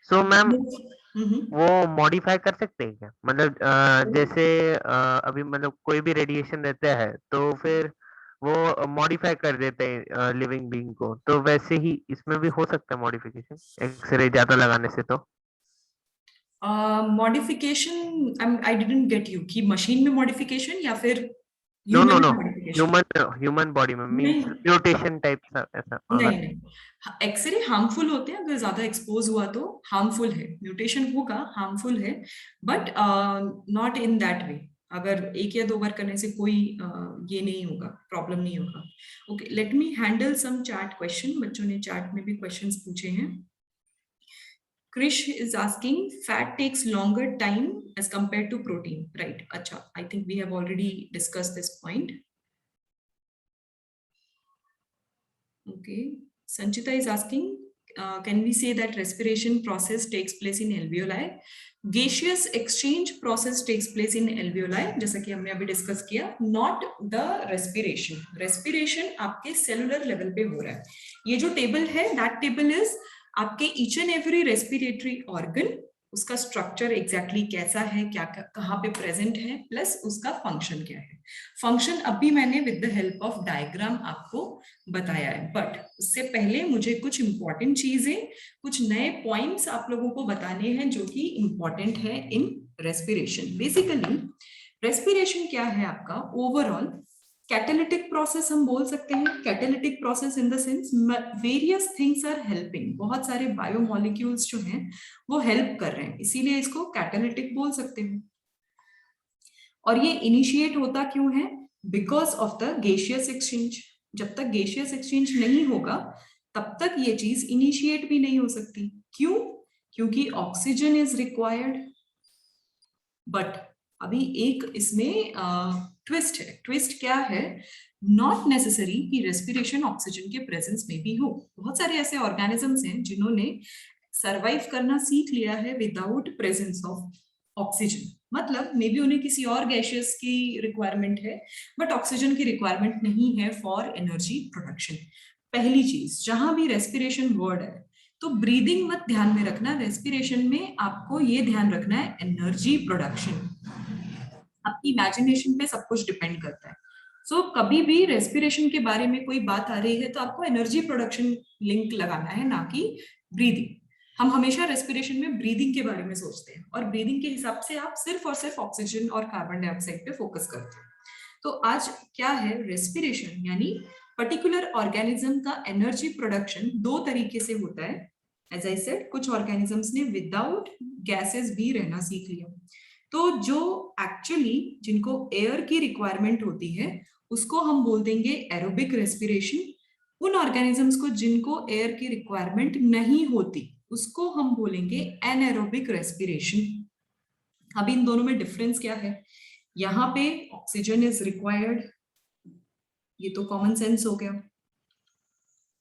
सो मैम, वो मॉडिफाई कर सकते हैं क्या, मतलब जैसे अभी मतलब कोई भी रेडिएशन रहता है तो फिर वो मॉडिफाई कर देते हैं लिविंग बीइंग को, तो वैसे ही इसमें भी हो सकता है मॉडिफिकेशन एक्सरे ज्यादा लगाने से? तो modification, I didn't get you, कि मशीन में मॉडिफिकेशन या फिर नो मॉडिफिकेशन? ह्यूमन बॉडी में मींस म्यूटेशन टाइप ऐसा? नहीं, एक्सरे हार्मफुल होते हैं, अगर ज्यादा एक्सपोज हुआ तो हार्मफुल है, म्यूटेशन होगा, हार्मफुल है, but not in that way. अगर एक या दो बार करने से कोई ये नहीं होगा, प्रॉब्लम नहीं होगा। ओके, लेट मी हैंडल सम चैट क्वेश्चन, बच्चों ने चैट में भी क्वेश्चंस पूछे हैं। Krish is asking, fat takes longer time as compared to protein, right? Acha, I think we have already discussed this point. Okay, Sanchita is asking, can we say that respiration process takes place in alveoli? Gaseous exchange process takes place in alveoli, जैसा कि हमने अभी discuss किया, not the respiration. Respiration आपके cellular level पे हो रहा है। ये जो टेबल है, that table is आपके each and every respiratory organ, उसका स्ट्रक्चर एग्जैक्टली कैसा है, क्या कहाँ पे प्रेजेंट है, प्लस उसका फंक्शन क्या है। फंक्शन अभी मैंने with the help of diagram आपको बताया है, बट उससे पहले मुझे कुछ इंपॉर्टेंट चीजें, कुछ नए पॉइंट्स आप लोगों को बताने हैं जो कि इंपॉर्टेंट है इन रेस्पिरेशन। बेसिकली रेस्पिरेशन क्या है आपका, ओवरऑल कैटालिटिक प्रोसेस हम बोल सकते हैं, catalytic process in the sense various things are helping, बहुत सारे बायोमोलिक्यूल्स जो हैं वो हेल्प कर रहे हैं, इसीलिए इसको कैटालिटिक बोल सकते हैं। और ये इनिशिएट होता क्यों है? Because of the gaseous exchange. जब तक गैसियस एक्सचेंज नहीं होगा तब तक ये चीज इनिशिएट भी नहीं हो सकती। क्यों? क्योंकि ऑक्सीजन इज रिक्वायर्ड। बट अभी एक इसमें ट्विस्ट है। ट्विस्ट क्या है? नॉट नेसेसरी कि रेस्पिरेशन ऑक्सीजन के प्रेजेंस में भी हो। बहुत सारे ऐसे ऑर्गेनिजम्स हैं जिन्होंने सरवाइव करना सीख लिया है विदाउट प्रेजेंस ऑफ ऑक्सीजन। मतलब मे बी उन्हें किसी और गैसियस की रिक्वायरमेंट है बट ऑक्सीजन की रिक्वायरमेंट नहीं है फॉर एनर्जी प्रोडक्शन। पहली चीज, जहां भी रेस्पिरेशन वर्ड है तो ब्रीदिंग मत ध्यान में रखना, रेस्पिरेशन में आपको ये ध्यान रखना है एनर्जी प्रोडक्शन। आपकी इमेजिनेशन पे सब कुछ डिपेंड करता है। सो कभी भी रेस्पिरेशन के बारे में कोई बात आ रही है तो आपको एनर्जी प्रोडक्शन लिंक लगाना है, ना कि ब्रीदिंग। हम हमेशा रेस्पिरेशन में ब्रीदिंग के बारे में सोचते हैं और ब्रीदिंग के हिसाब से आप सिर्फ और सिर्फ ऑक्सीजन और कार्बन डाइऑक्साइड पे फोकस करते हैं। तो आज क्या है, रेस्पिरेशन यानी पर्टिकुलर ऑर्गेनिज्म का एनर्जी प्रोडक्शन दो तरीके से होता है। एज आई सेड, कुछ ऑर्गेनिजम्स ने विदाउट गैसेस भी रहना सीख लिया। तो जो एक्चुअली जिनको एयर की रिक्वायरमेंट होती है उसको हम बोल देंगे एरोबिक रेस्पिरेशन। उन ऑर्गेनिजम्स को जिनको एयर की रिक्वायरमेंट नहीं होती उसको हम बोलेंगे एनएरोबिक रेस्पिरेशन। अब इन दोनों में डिफरेंस क्या है? यहाँ पे ऑक्सीजन इज रिक्वायर्ड, ये तो कॉमन सेंस हो गया।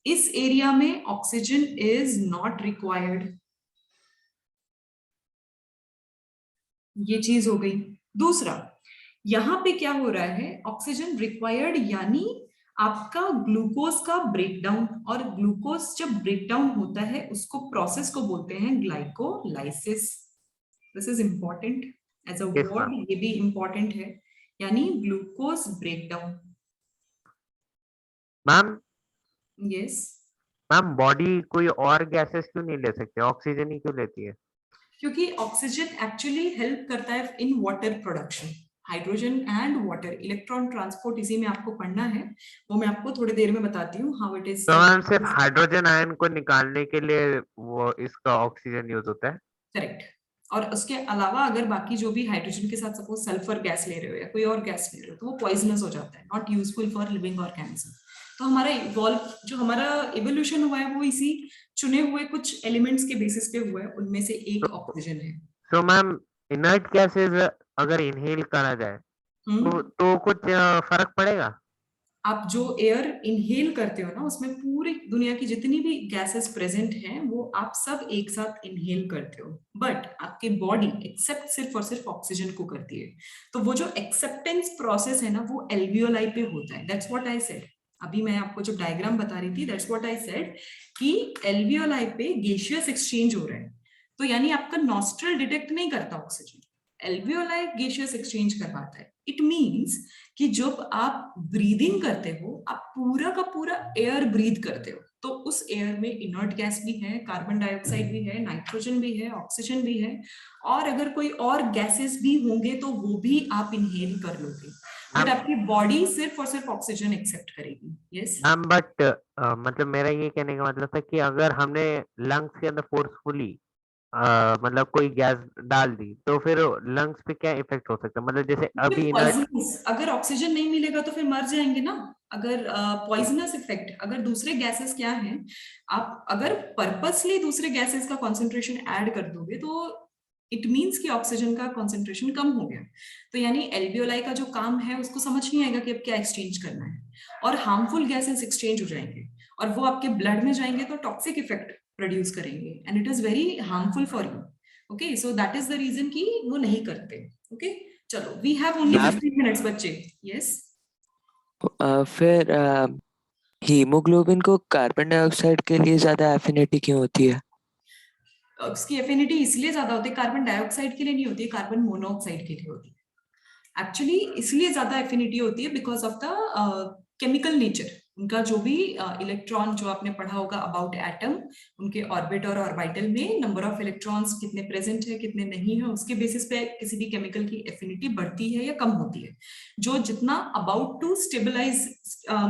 इस एरिया में ऑक्सीजन इज नॉट रिक्वायर्ड, ये चीज हो गई। दूसरा, यहां पे क्या हो रहा है, ऑक्सीजन रिक्वायर्ड यानी आपका ग्लूकोज का ब्रेकडाउन, और ग्लूकोज जब ब्रेकडाउन होता है उसको प्रोसेस को बोलते हैं glycolysis. This is important as a Yes, word, ये भी इंपॉर्टेंट है, यानी glucose breakdown. Ma'am. Yes, ma'am, body कोई और गैसेस क्यों नहीं ले सकते, ऑक्सीजन ही क्यों लेती है? क्योंकि ऑक्सीजन एक्चुअली हेल्प करता है in water production, hydrogen and water, electron transport इसी में आपको पढ़ना है, वो मैं आपको थोड़ी देर में बताती हूँ हाउ इट इज। तो मैम सिर्फ हाइड्रोजन आयन को निकालने के लिए वो इसका ऑक्सीजन यूज होता है? करेक्ट। और उसके अलावा अगर बाकी जो भी हाइड्रोजन के साथ सपोज सल्फर गैस ले रहे हो या कोई और गैस ले रहे हो तो वो पॉइजनस हो जाता है, not useful for living organism. तो हमारा इवॉल्व, जो हमारा इवोल्यूशन हुआ है वो इसी चुने हुए कुछ एलिमेंट्स के बेसिस पे हुआ है, उनमें से एक ऑक्सीजन है। तो मैम, इनर्ट गैसेस अगर इनहेल करा जाए तो कुछ फर्क पड़ेगा? आप जो एयर इनहेल करते हो ना उसमें पूरी दुनिया की जितनी भी गैसेस प्रेजेंट हैं वो आप सब एक साथ इनहेल करते हो, बट आपकी बॉडी एक्सेप्ट सिर्फ और सिर्फ ऑक्सीजन को करती है। तो वो जो एक्सेप्टेंस प्रोसेस है ना वो एल्वियोलाई पे होता है। दैट्स व्हाट आई सेड, अभी मैं आपको जो डायग्राम बता रही थी, दैट्स व्हाट आई सेड कि एल्वियोलाई पे गैसियस एक्सचेंज हो रहा है। तो यानी आपका नॉस्ट्रल डिटेक्ट नहीं करता ऑक्सीजन, एल्वियोलाई गैसियस एक्सचेंज करवाता है। इट मींस कि जब आप ब्रीदिंग करते हो आप पूरा का पूरा एयर ब्रीथ करते हो, तो उस एयर में इनर्ट गैस भी है, कार्बन डाइऑक्साइड भी है, नाइट्रोजन भी है, ऑक्सीजन भी है, और अगर कोई और गैसेस भी होंगे तो वो भी आप इनहेल कर लोगे, बट आपकी बॉडी सिर्फ और सिर्फ ऑक्सीजन एक्सेप्ट करेगी। यस मैम, बट मतलब मेरा ये कहने का मतलब था कि अगर हमने लंग्स के अंदर फोर्सफुली मतलब कोई गैस डाल दी तो फिर लंग्स पे क्या इफेक्ट हो सकता है, मतलब जैसे अभी इनर्ट। अगर ऑक्सीजन नहीं मिलेगा तो फिर मर जाएंगे ना। अगर पॉइजनस इफेक्ट, अगर दूसरे गैसेस क्या हैं, आप अगर पर्पसली दूसरे गैसेस का कॉन्सेंट्रेशन ऐड कर दोगे तो इट मीन्स कि ऑक्सीजन का कॉन्सेंट्रेशन कम हो गया। तो यानी एल्वियोलाई का जो काम है उसको समझ नहीं आएगा कि अब क्या एक्सचेंज करना है, और हार्मफुल गैसेस एक्सचेंज हो जाएंगे और वो आपके ब्लड में जाएंगे तो टॉक्सिक इफेक्ट प्रोड्यूस करेंगे and it is very harmful for you. Okay, so that is the reason कि वो नहीं करते। ओके, चलो, वी हैव ओनली 15 मिनट्स बच्चे। यस, फिर हीमोग्लोबिन को कार्बन डाइऑक्साइड के लिए ज्यादा एफिनिटी क्यों होती है? उसकी एफिनिटी इसलिए ज्यादा होती है, कार्बन डाइऑक्साइड के लिए नहीं होती है, कार्बन मोनोऑक्साइड के लिए होती है। एक्चुअली इसलिए ज्यादा एफिनिटी होती है because of the chemical nature. उनका जो भी इलेक्ट्रॉन, जो आपने पढ़ा होगा अबाउट एटम, उनके ऑर्बिट और ऑर्बिटल में नंबर ऑफ इलेक्ट्रॉन्स कितने प्रेजेंट है कितने नहीं है, उसके बेसिस पे किसी भी केमिकल की एफिनिटी बढ़ती है या कम होती है। जो जितना about to stabilise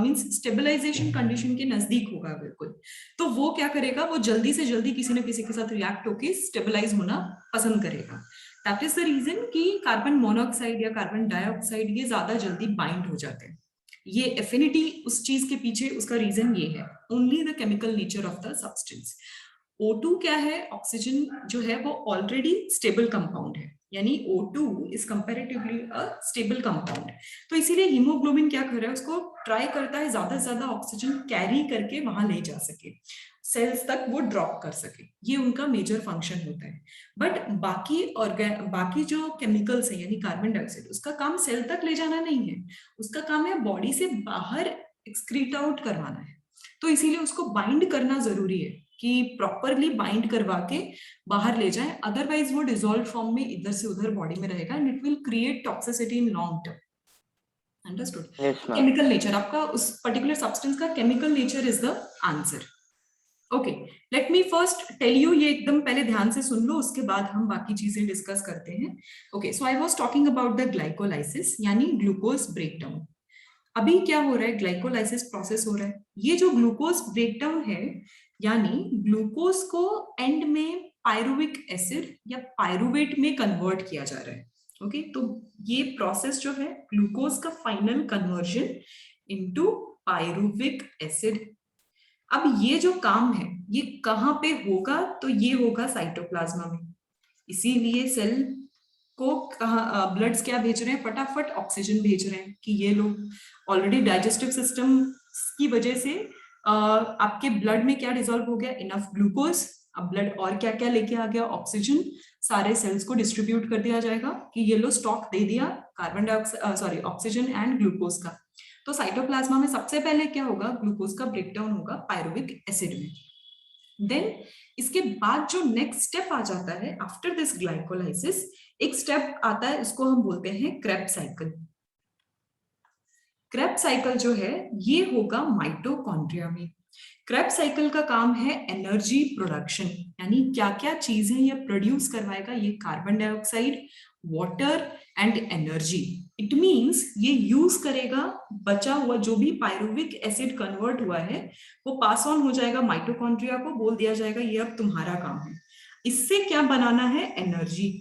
means stabilisation condition के नजदीक होगा बिल्कुल, तो वो क्या करेगा, वो जल्दी से जल्दी किसी न किसी के साथ रिएक्ट होके स्टेबलाइज होना पसंद करेगा। दैट इज द रीजन कि कार्बन मोनोऑक्साइड या कार्बन डाइऑक्साइड ये ज्यादा जल्दी बाइंड हो जाते हैं। ये एफिनिटी उस चीज के पीछे उसका रीजन ये है, only the chemical nature of the substance. O2 क्या है, ऑक्सीजन जो है वो ऑलरेडी स्टेबल कंपाउंड है, यानी O2 is comparatively a stable compound. तो इसीलिए हीमोग्लोबिन क्या कर रहा है, उसको ट्राई करता है ज्यादा से ज्यादा ऑक्सीजन कैरी करके वहां ले जा सके, सेल्स तक वो ड्रॉप कर सके, ये उनका मेजर फंक्शन होता है। बट बाकी जो केमिकल्स है यानी कार्बन डाइऑक्साइड, उसका काम सेल तक ले जाना नहीं है, उसका काम है बॉडी से बाहर एक्सक्रीट आउट करवाना है। तो इसीलिए उसको बाइंड करना जरूरी है कि प्रॉपरली बाइंड करवा के बाहर ले जाए, अदरवाइज वो डिसॉल्व फॉर्म में इधर से उधर बॉडी में रहेगा and it will create toxicity in long term. Understood? Chemical nature आपका उस पर्टिकुलर सब्सटेंस का chemical nature is the answer. Okay, let me first tell you, ये एकदम पहले ध्यान से सुन लो, उसके बाद हम बाकी चीजें डिस्कस करते हैं। Okay, so I was talking about the glycolysis यानी ग्लूकोज ब्रेकडाउन। अभी क्या हो रहा है, ग्लाइकोलाइसिस प्रोसेस हो रहा है। ये जो ग्लूकोज ब्रेकडाउन है यानी ग्लूकोज को एंड में पायरुविक एसिड या पायरुवेट में कन्वर्ट किया जा रहा है। ओके, तो ये प्रोसेस जो है ग्लूकोज का final conversion into pyruvic acid. अब ये जो काम है ये कहाँ पे होगा, तो ये होगा साइटोप्लाज्मा में। इसीलिए सेल को कहा ब्लड्स क्या भेज रहे हैं, फटाफट ऑक्सीजन भेज रहे हैं कि ये लोग ऑलरेडी डाइजेस्टिव सिस्टम की वजह से आपके ब्लड में क्या डिसॉल्व हो गया, इनफ ग्लूकोज। अब ब्लड और क्या क्या लेके आ गया, ऑक्सीजन। सारे सेल्स को डिस्ट्रीब्यूट कर दिया जाएगा कि ये लो स्टॉक दे दिया carbon dioxide sorry oxygen and glucose का। तो साइटोप्लाज्मा में सबसे पहले क्या होगा, ग्लूकोज का ब्रेकडाउन होगा पायरुविक एसिड में। देन इसके बाद जो नेक्स्ट स्टेप आ जाता है आफ्टर दिस ग्लाइकोलाइसिस, एक स्टेप आता है, उसको हम बोलते हैं क्रेब्स साइकिल। क्रेब्स साइकिल जो है ये होगा माइटोकॉन्ड्रिया में। क्रेब्स साइकिल का काम है एनर्जी प्रोडक्शन, यानी क्या क्या चीजें ये प्रोड्यूस करवाएगा, ये carbon dioxide, water and energy. It means ये यूज करेगा बचा हुआ जो भी पायरुविक एसिड कन्वर्ट हुआ है, वो पास ऑन हो जाएगा माइटोकॉन्ड्रिया को, बोल दिया जाएगा ये अब तुम्हारा काम है। इससे क्या बनाना है, एनर्जी।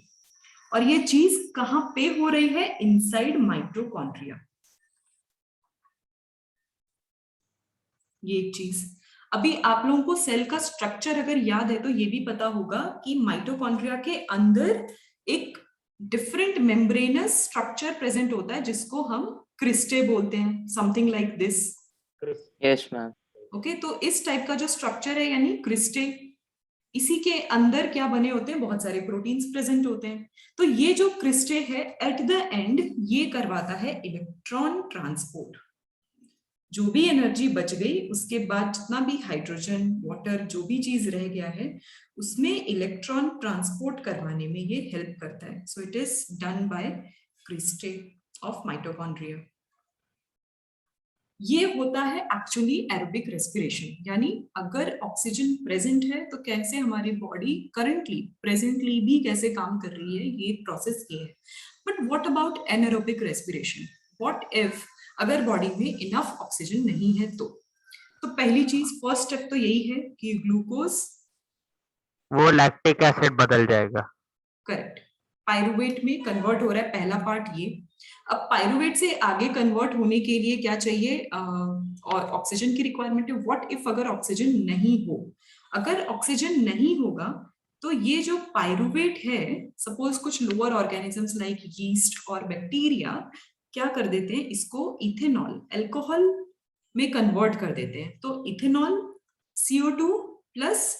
और ये चीज कहां पे हो रही है, इनसाइड माइटोकॉन्ड्रिया। ये एक चीज। अभी आप लोगों को सेल का स्ट्रक्चर अगर याद है तो ये भी पता होगा कि माइटोकॉन्ड्रिया के अंदर एक डिफरेंट मेम्ब्रेनस स्ट्रक्चर प्रेजेंट होता है जिसको हम क्रिस्टे बोलते हैं, something like this. Yes ma'am. Okay, तो इस टाइप का जो स्ट्रक्चर है यानी क्रिस्टे, इसी के अंदर क्या बने होते हैं, बहुत सारे प्रोटीन्स प्रेजेंट होते हैं। तो ये जो क्रिस्टे है एट द एंड ये करवाता है इलेक्ट्रॉन ट्रांसपोर्ट। जो भी एनर्जी बच गई उसके बाद जितना भी हाइड्रोजन, वाटर, जो भी चीज रह गया है उसमें इलेक्ट्रॉन ट्रांसपोर्ट करवाने में ये हेल्प करता है। सो it is done by cristae of mitochondria. ये होता है एक्चुअली एरोबिक रेस्पिरेशन, यानी अगर ऑक्सीजन प्रेजेंट है तो कैसे हमारी बॉडी करंटली प्रेजेंटली भी कैसे काम कर रही है, ये प्रोसेस ये है। But what about anaerobic respiration, what if अगर बॉडी में इनफ ऑक्सीजन नहीं है तो पहली चीज, फर्स्ट स्टेप तो यही है कि ग्लूकोज वो लैक्टिक एसिड बदल जाएगा। करेक्ट, पायरुवेट में कन्वर्ट हो रहा है, पहला पार्ट ये। अब पायरुवेट से आगे कन्वर्ट होने के लिए क्या चाहिए, और ऑक्सीजन की रिक्वायरमेंट है। व्हाट इफ अगर ऑक्सीजन नहीं हो, अगर ऑक्सीजन नहीं होगा तो ये जो पायरुवेट है, सपोज कुछ लोअर ऑर्गेनिजम्स लाइक यीस्ट और बैक्टीरिया क्या कर देते हैं, इसको इथेनॉल, अल्कोहल में कन्वर्ट कर देते हैं। तो ethanol, CO2 plus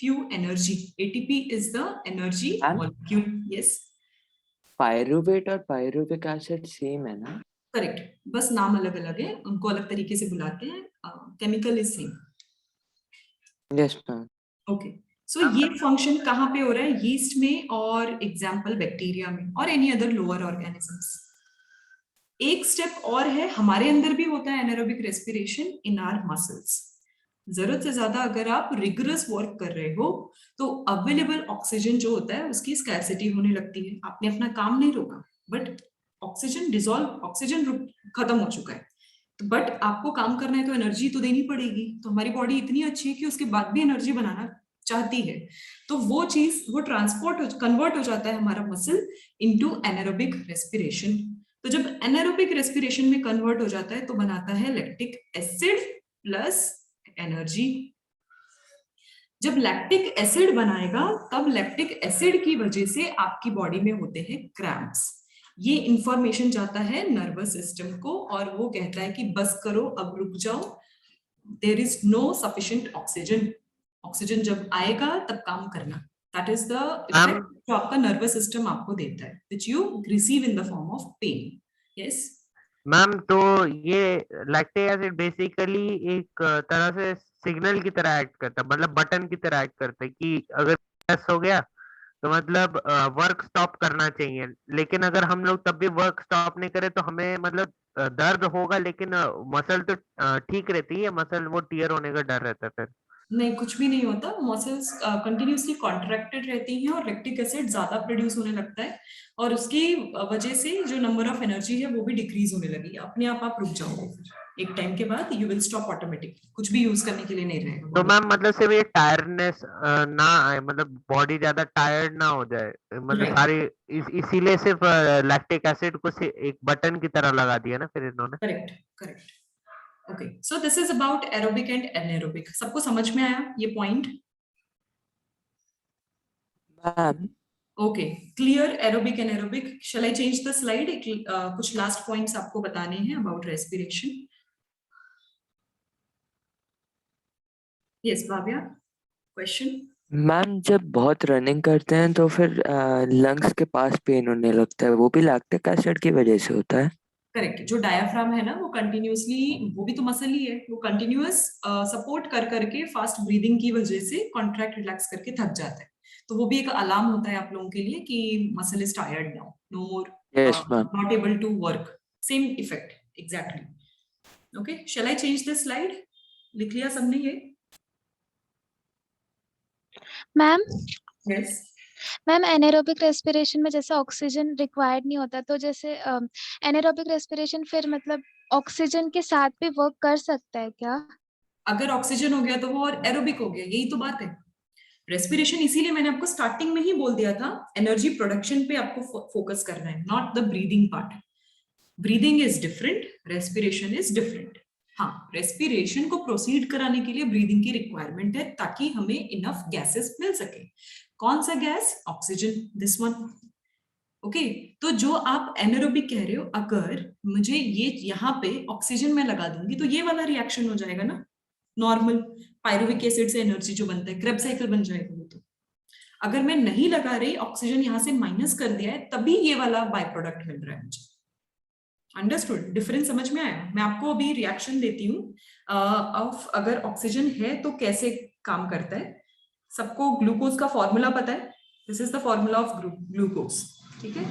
few energy, ATP is the energy molecule. Yes, pyruvate और पायरुविक एसिड सेम है ना? करेक्ट, बस नाम अलग अलग है, उनको अलग तरीके से बुलाते हैं, chemical is same. Yes ma'am. Okay, so ये फंक्शन कहाँ पे हो रहा है, यीस्ट में और एग्जाम्पल बैक्टीरिया में और एनी अदर लोअर ऑर्गेनिजम्स। एक स्टेप और है, हमारे अंदर भी होता है anaerobic respiration in our muscles. जरूरत से ज्यादा अगर आप रिगरस वर्क कर रहे हो तो अवेलेबल ऑक्सीजन जो होता है उसकी स्कैर्सिटी होने लगती है। आपने अपना काम नहीं रोका, बट ऑक्सीजन खत्म हो चुका है, तो बट आपको काम करना है तो एनर्जी तो देनी पड़ेगी। तो हमारी बॉडी इतनी अच्छी है कि उसके बाद भी एनर्जी बनाना चाहती है, तो वो चीज वो कन्वर्ट हो जाता है हमारा मसल इनटू एनारोबिक रेस्पिरेशन। तो जब एनारोबिक रेस्पिरेशन में कन्वर्ट हो जाता है तो बनाता है लैक्टिक एसिड प्लस एनर्जी। जब लैक्टिक एसिड बनाएगा तब लैक्टिक एसिड की वजह से आपकी बॉडी में होते हैं क्रैम्प्स। ये इंफॉर्मेशन जाता है नर्वस सिस्टम को और वो कहता है कि बस करो, अब रुक जाओ, there is no sufficient oxygen. Oxygen जब आएगा तब काम करना। दैट इज द इफेक्ट जो आपका नर्वस सिस्टम आपको देता है, which you receive in the form of pain. Yes ma'am, तो ये लैक्टिक एसिड बेसिकली एक तरह से सिग्नल की तरह एक्ट करता है, मतलब बटन की तरह एक्ट करता है कि अगर प्रेस हो गया तो मतलब वर्क स्टॉप करना चाहिए। लेकिन अगर हम लोग तब भी वर्क स्टॉप नहीं करें तो हमें मतलब दर्द होगा, लेकिन मसल तो ठीक रहती है, मसल वो टीयर होने का डर रहता है फिर। नहीं, कुछ भी नहीं होता। मसल्स कंटिन्यूसली कॉन्ट्रैक्टेड रहती हैं और लैक्टिक एसिड ज्यादा प्रोड्यूस होने लगता है और उसकी वजह से जो नंबर ऑफ एनर्जी है वो भी डिक्रीज होने लगी। अपने आप रुक जाओगे, फिर एक टाइम के बाद यू विल स्टॉप ऑटोमेटिकली, कुछ भी यूज करने के लिए नहीं रहेगा तो body। मैम मतलब सिर्फ ये टायर्डनेस ना आए, मतलब बॉडी ज्यादा टायर्ड ना हो जाए, मतलब Right. सारी इसीलिए सिर्फ लैक्टिक एसिड को एक बटन की तरह लगा दिया ना फिर इन्होंने। Correct correct. Okay, so this is about aerobic and anaerobic. सबको समझ में आया ये point? Ma'am okay, clear aerobic and aerobic. Shall I change the slide? कुछ लास्ट पॉइंट्स आपको बताने हैं about respiration. Yes Bhavya, question. Ma'am जब बहुत रनिंग करते हैं तो फिर लंग्स के पास पेन होने लगता है, वो भी लैक्टिक एसिड की वजह से होता है? करेक्ट। जो डायाफ्राम है ना वो कंटिन्यूअसली, वो भी तो मसल ही है, वो कंटिन्यूअस सपोर्ट कर करके फास्ट ब्रीदिंग की वजह से कॉन्ट्रैक्ट रिलैक्स करके थक जाता है। तो वो भी एक अलार्म होता है आप लोगों के लिए कि muscle is tired now, no more, yes ma'am. Not able to work. Same effect exactly. Okay, shall I change this slide? लिख लिया सबने ये? Ma'am yes. Ma'am anaerobic respiration में जैसे ऑक्सीजन रिक्वायर्ड नहीं होता, तो जैसे एनारोबिक रेस्पिरेशन फिर मतलब ऑक्सीजन के साथ भी वर्क कर सकता है क्या? अगर ऑक्सीजन हो गया तो वो और एरोबिक हो गया, यही तो बात है। रेस्पिरेशन इसीलिए मैंने आपको स्टार्टिंग में ही बोल दिया था, एनर्जी प्रोडक्शन पे आपको फोकस करना है, not the breathing part. Breathing is different, respiration is different. हाँ, रेस्पिरेशन को प्रोसीड कराने के लिए ब्रीदिंग की रिक्वायरमेंट है ताकि हमें इनफ गैसेस मिल सके। कौन सा gas? Oxygen, this one. Okay, तो जो आप एनारोबिक कह रहे हो, अगर मुझे ये यहाँ पे ऑक्सीजन में लगा दूंगी तो ये वाला रिएक्शन हो जाएगा ना, नॉर्मल पायरुविक एसिड से एनर्जी जो बनता है, क्रेब्स साइकिल बन जाएगा वो। तो अगर मैं नहीं लगा रही, ऑक्सीजन यहाँ से माइनस कर दिया है, तभी ये वाला बाय प्रोडक्ट मिल रहा है मुझे। अंडरस्टूड? डिफरेंस समझ में आया? मैं आपको अभी रिएक्शन देती हूँ ऑफ अगर ऑक्सीजन है तो कैसे काम करता है। सबको ग्लूकोज का फॉर्मूला पता है? This is the formula of glucose. ठीक है,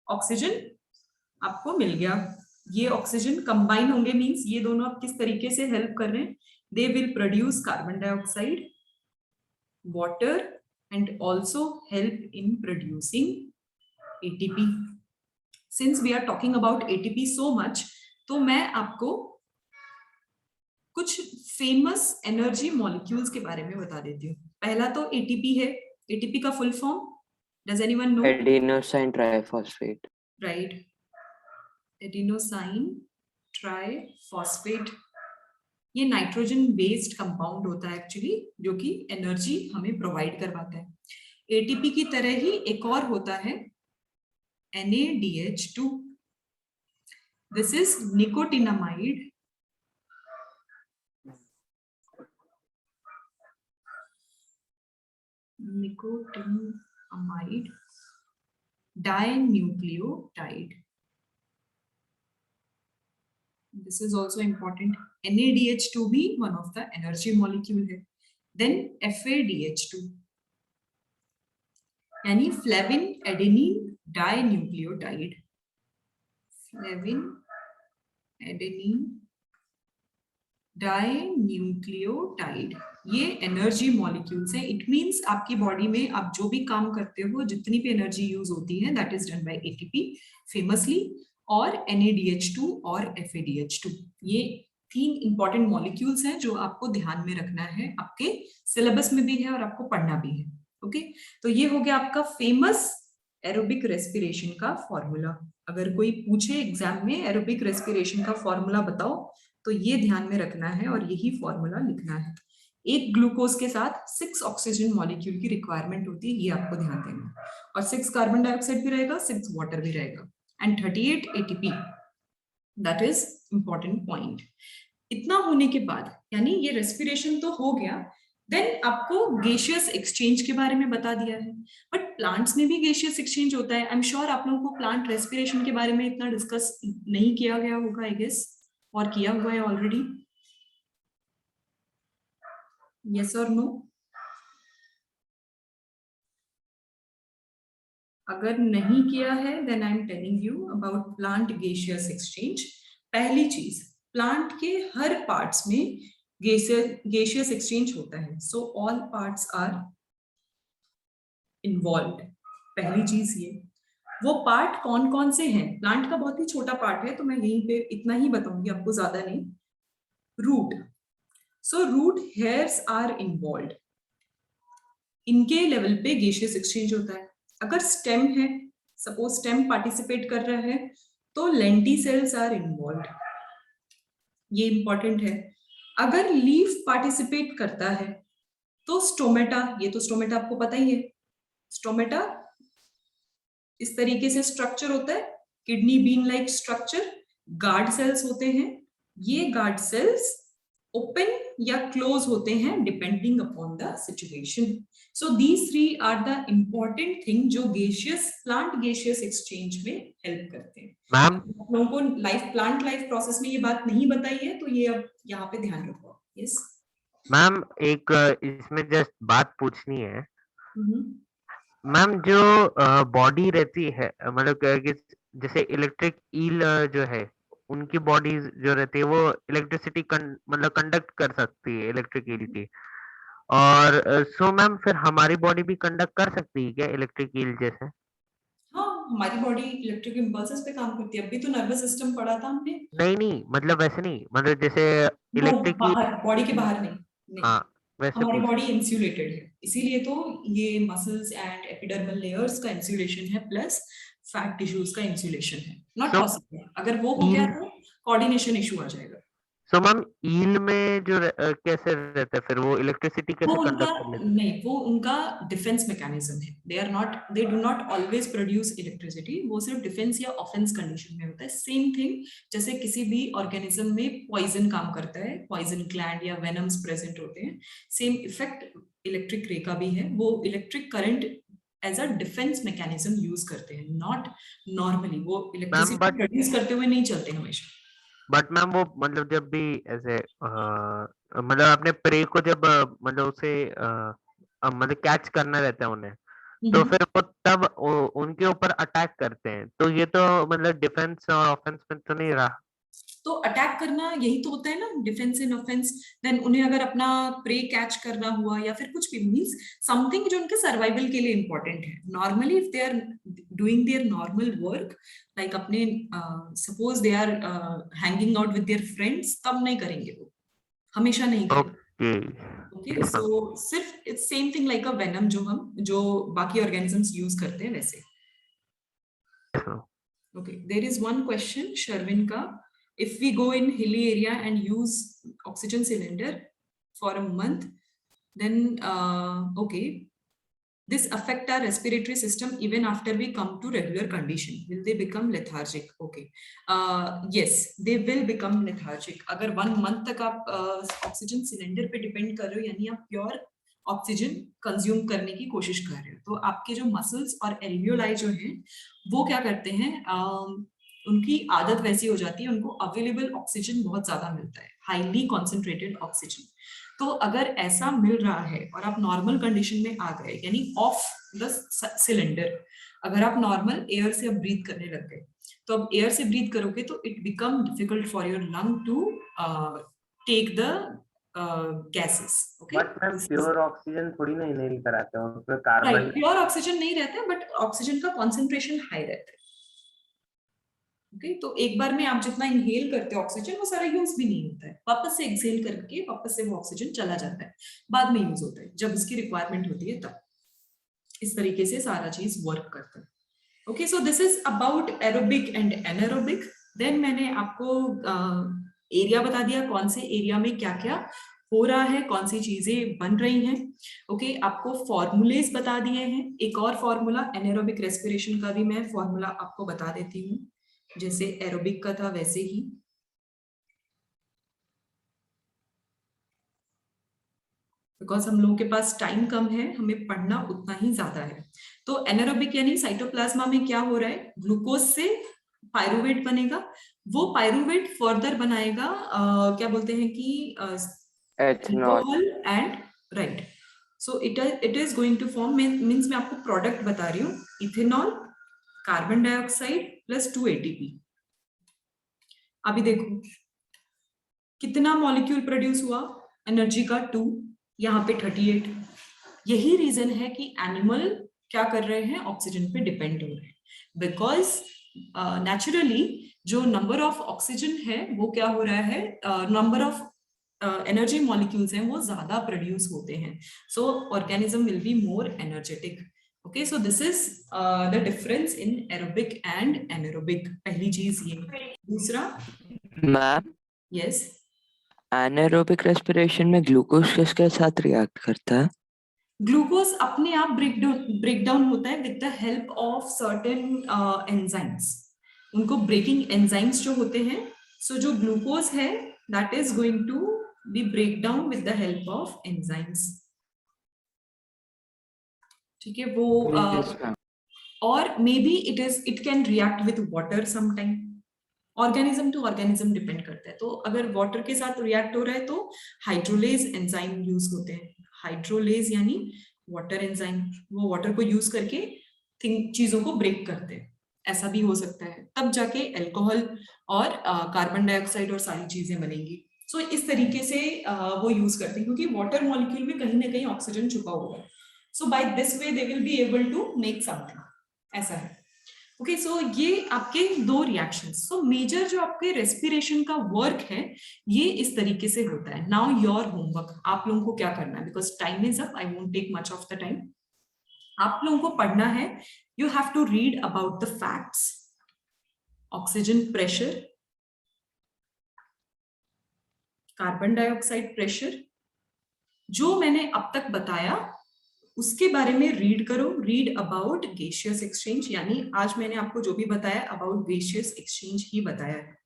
ऑक्सीजन आपको मिल गया, ये ऑक्सीजन कंबाइन होंगे, मींस ये दोनों आप किस तरीके से हेल्प कर रहे हैं? They will produce carbon dioxide, water, and also help in producing ATP. Since we are talking about ATP so much, तो मैं आपको कुछ फेमस एनर्जी मॉलिक्यूल्स के बारे में बता देती हूँ। पहला तो ATP है। ATP का full form, does anyone know? Adenosine triphosphate. Right, adenosine triphosphate. ये नाइट्रोजन बेस्ड कंपाउंड होता है एक्चुअली, जो कि एनर्जी हमें प्रोवाइड करवाता है। एटीपी की तरह ही एक और होता है NADH2। This is nicotinamide. Nicotinamide dinucleotide. This is also important. NADH2 भी one of the energy molecule है। Then FADH2 यानी flavin adenine dinucleotide. Flavin, adenine, dinucleotide, ये एनर्जी मॉलिक्यूल्स हैं. इट मींस आपकी बॉडी में आप जो भी काम करते हो, जितनी भी एनर्जी यूज होती है, that is done by ATP famously, और NADH2 और FADH2. ये 3 इंपॉर्टेंट मॉलिक्यूल्स हैं जो आपको ध्यान में रखना है, आपके सिलेबस में भी है और आपको पढ़ना भी है. ओके, तो ये हो गया आपका फेमस एरोबिक रेस्पिरेशन का फॉर्मूला. अगर कोई पूछे एग्जाम में एरोबिक रेस्पिरेशन का फॉर्मूला बताओ, तो ये ध्यान में रखना है और यही फॉर्मूला लिखना है. एक ग्लूकोज के साथ 6 ऑक्सीजन मॉलिक्यूल की रिक्वायरमेंट होती है, ये आपको ध्यान देना है. और 6 कार्बन डाइऑक्साइड भी रहेगा, 6 वाटर भी रहेगा, and 38 ATP. That is important point. इतना होने के बाद, यानी ये रेस्पिरेशन तो हो गया, देन आपको गैसियस एक्सचेंज के बारे में बता दिया है. बट प्लांट्स में भी गैसियस एक्सचेंज होता है. आई एम श्योर आप लोगों को प्लांट रेस्पिरेशन के बारे में इतना डिस्कस नहीं किया गया होगा, आई गेस, और किया हुआ है ऑलरेडी. यस और नो? अगर नहीं किया है, then I am telling you about plant gaseous exchange. पहली चीज, प्लांट के हर पार्ट्स में गैसियस एक्सचेंज होता है. So all parts are involved. पहली चीज ये. वो पार्ट कौन कौन से हैं? प्लांट का बहुत ही छोटा पार्ट है, तो मैं यहीं पे इतना ही बताऊंगी आपको, ज्यादा नहीं. Root. So root hairs are involved. इनके लेवल पे गैसियस एक्सचेंज होता है. अगर स्टेम है, सपोज स्टेम पार्टिसिपेट कर रहा है, तो लेंटिसेल्स आर इन्वॉल्व्ड. ये इंपॉर्टेंट है. अगर लीफ पार्टिसिपेट करता है, तो स्टोमेटा, ये तो स्टोमेटा आपको पता ही है. स्टोमेटा इस तरीके से स्ट्रक्चर होता है, kidney bean like structure. Guard cells होते हैं. ये गार्ड सेल्स ओपन या क्लोज होते हैं depending upon the situation. So these 3 are the important thing जो गैसियस, प्लांट गैसियस एक्सचेंज में हेल्प करते हैं. मैम आप लोगों को प्लांट लाइफ प्रोसेस में ये बात नहीं बताई है, तो ये अब यहाँ पे ध्यान रखो. यस मैम, एक इसमें जस्ट बात पूछनी है. मैम, जो बॉडी रहती है, मतलब कि जैसे इलेक्ट्रिक ईल जो है, उनकी बॉडी जो रहती है वो इलेक्ट्रिसिटी मतलब कंडक्ट कर सकती है इलेक्ट्रिक ईल की. और सो मैम, फिर हमारी बॉडी भी कंडक्ट कर सकती है क्या इलेक्ट्रिक ईल जैसे? हाँ, हमारी बॉडी इलेक्ट्रिक इम्पल्सेस पे काम करती है. अभी तो नर्वस सिस्टम पढ़ा था हमने. नहीं, मतलब वैसे नहीं, मतलब जैसे इलेक्ट्रिक ईल. बाहर, बॉडी के बाहर नहीं. हाँ, वैसे हमारी पूछ. बॉडी इंसुलेटेड है, इसीलिए तो ये मसल्स एंड एपिडर्मल लेयर्स का इंसुलेशन है, प्लस फैट टिश्यूज का इंसुलेशन है. Not So, possible. अगर वो हो गया तो कोऑर्डिनेशन इशू आ जाएगा. सो मैम, ईल में जो कैसे रहता है फिर वो इलेक्ट्रिसिटी वो कैसे उनका कंडक्ट कर लेते हैं? नहीं, वो उनका डिफेंस मैकेनिज्म है. They do not always produce electricity. वो सिर्फ डिफेंस या ऑफेंस कंडीशन में होता है. सेम थिंग जैसे किसी भी ऑर्गेनिज्म में पॉइजन काम करता है, पॉइजन ग्लैंड या वेनम्स प्रेजेंट होते हैं, सेम इफेक्ट इलेक्ट्रिक रे का भी है. वो electric current as a defence mechanism use करते हैं, नॉट नॉर्मली. वो इलेक्ट्रिसिटी प्रोड्यूस करते हुए नहीं चलते हमेशा. बट मैम, वो मतलब जब भी ऐसे मतलब अपने प्रे को जब मतलब उसे मतलब कैच करना रहता है उन्हें, तो फिर वो तब उनके ऊपर अटैक करते हैं. तो ये तो मतलब डिफेंस और ऑफेंस में तो नहीं रहा. तो अटैक करना यही तो होता है ना, डिफेंस एंड ऑफेंस. देन उन्हें अगर अपना प्रे कैच करना हुआ या फिर कुछ भी, मींस समथिंग जो उनके सर्वाइवल के लिए इंपॉर्टेंट है. Normally if they are doing their normal work, like अपने suppose they are hanging out with their friends, तब नहीं करेंगे वो, हमेशा नहीं करेंगे. ओके, सो सिर्फ it's same thing like a venom जो बाकी ऑर्गेनिजम्स यूज करते हैं वैसे. Okay, there is one question Sharvin का. If we go in hilly area and use oxygen cylinder for a month, then okay, this affect our respiratory system even after we come to regular condition. Will they become lethargic? Okay, yes, they will become lethargic. अगर 1 month तक आप oxygen cylinder पे depend कर रहे हो, यानी आप pure oxygen consume करने की कोशिश कर रहे हो, तो आपके जो मसल्स और एल्वियोलाई जो हैं, वो क्या करते हैं, उनकी आदत वैसी हो जाती है, उनको अवेलेबल ऑक्सीजन बहुत ज्यादा मिलता है, हाईली कॉन्सेंट्रेटेड ऑक्सीजन. तो अगर ऐसा मिल रहा है और आप नॉर्मल कंडीशन में आ गए, यानी ऑफ द सिलेंडर, अगर आप नॉर्मल एयर से अब ब्रीथ करने लग गए, तो अब एयर से ब्रीथ करोगे तो it become difficult for your lung to take the gases. Okay, but ma'am pure oxygen थोड़ी ना इनहेल कराते हैं, उसमें कार्बन. राइट, प्योर ऑक्सीजन नहीं रहता है बट ऑक्सीजन का कॉन्सेंट्रेशन हाई रहता है. ओके, तो एक बार में आप जितना इनहेल करते हो ऑक्सीजन वो सारा यूज भी नहीं होता है, वापस से एक्सहेल करके वापस से वो ऑक्सीजन चला जाता है, बाद में यूज होता है जब उसकी रिक्वायरमेंट होती है तब. इस तरीके से सारा चीज वर्क करता है. Okay, so this is about aerobic and anaerobic. Then मैंने आपको एरिया बता दिया, कौन से एरिया में क्या क्या हो रहा है, कौन सी चीजें बन रही हैं. ओके, आपको फॉर्मूलेस बता दिए हैं. एक और फॉर्मूला एनारोबिक रेस्पिरेशन का भी मैं फॉर्मूला आपको बता देती हूँ, जैसे एरोबिक का था वैसे ही. बिकॉज हम लोगों के पास टाइम कम है, हमें पढ़ना उतना ही ज्यादा है. तो एनारोबिक यानी साइटोप्लाज्मा में क्या हो रहा है, ग्लूकोज से पायरुवेट बनेगा, वो पायरुवेट फर्दर बनाएगा क्या बोलते हैं कि alcohol and right. So it is going to form, means मैं आपको प्रोडक्ट बता रही हूँ, ethanol, carbon dioxide plus 2 ATP. अभी देखो कितना मॉलिक्यूल प्रोड्यूस हुआ एनर्जी का, 2, यहाँ पे 38. यही रीजन है कि एनिमल क्या कर रहे हैं, ऑक्सीजन पे डिपेंड हो रहे हैं. बिकॉज नेचुरली जो नंबर ऑफ ऑक्सीजन है वो क्या हो रहा है, नंबर ऑफ एनर्जी मॉलिक्यूल्स हैं वो ज्यादा प्रोड्यूस होते हैं. So organism will be more energetic. Okay, so this is the difference in aerobic and anaerobic. पहली चीज ये. दूसरा, मैम यस, एनारोबिक रेस्पिरेशन में ग्लूकोज किसके साथ रिएक्ट करता है? ग्लूकोज अपने आप ब्रेक डाउन होता है with the help of certain enzymes. उनको ब्रेकिंग एंजाइम्स जो होते हैं, सो जो ग्लूकोज है that is going to be break down with the help of enzymes. ठीक है, वो और maybe it can react with water sometime. Organism to organism depend करता है. तो अगर वाटर के साथ रिएक्ट हो रहा है तो हाइड्रोलेज एंजाइम यूज होते हैं. हाइड्रोलेज यानी वाटर एंजाइम, वो वाटर को यूज करके चीजों को ब्रेक करते हैं. ऐसा भी हो सकता है, तब जाके अल्कोहल और कार्बन डाइऑक्साइड और सारी चीजें बनेंगी. सो इस तरीके से वो यूज करते हैं, क्योंकि वाटर मॉलिक्यूल में कहीं ना कहीं ऑक्सीजन छुपा हुआ है. So by this way they will be able to make something. ऐसा है. ओके, सो ये आपके दो रिएक्शंस. सो मेजर जो आपके रेस्पिरेशन का वर्क है ये इस तरीके से होता है. नाउ योर होमवर्क, आप लोगों को क्या करना है, because time is up, I won't take much of the time. आप लोगों को पढ़ना है, you have to read about the facts, oxygen pressure, carbon dioxide pressure, जो मैंने अब तक बताया उसके बारे में रीड करो. रीड अबाउट गैसियस एक्सचेंज, यानी आज मैंने आपको जो भी बताया अबाउट गैसियस एक्सचेंज ही बताया है.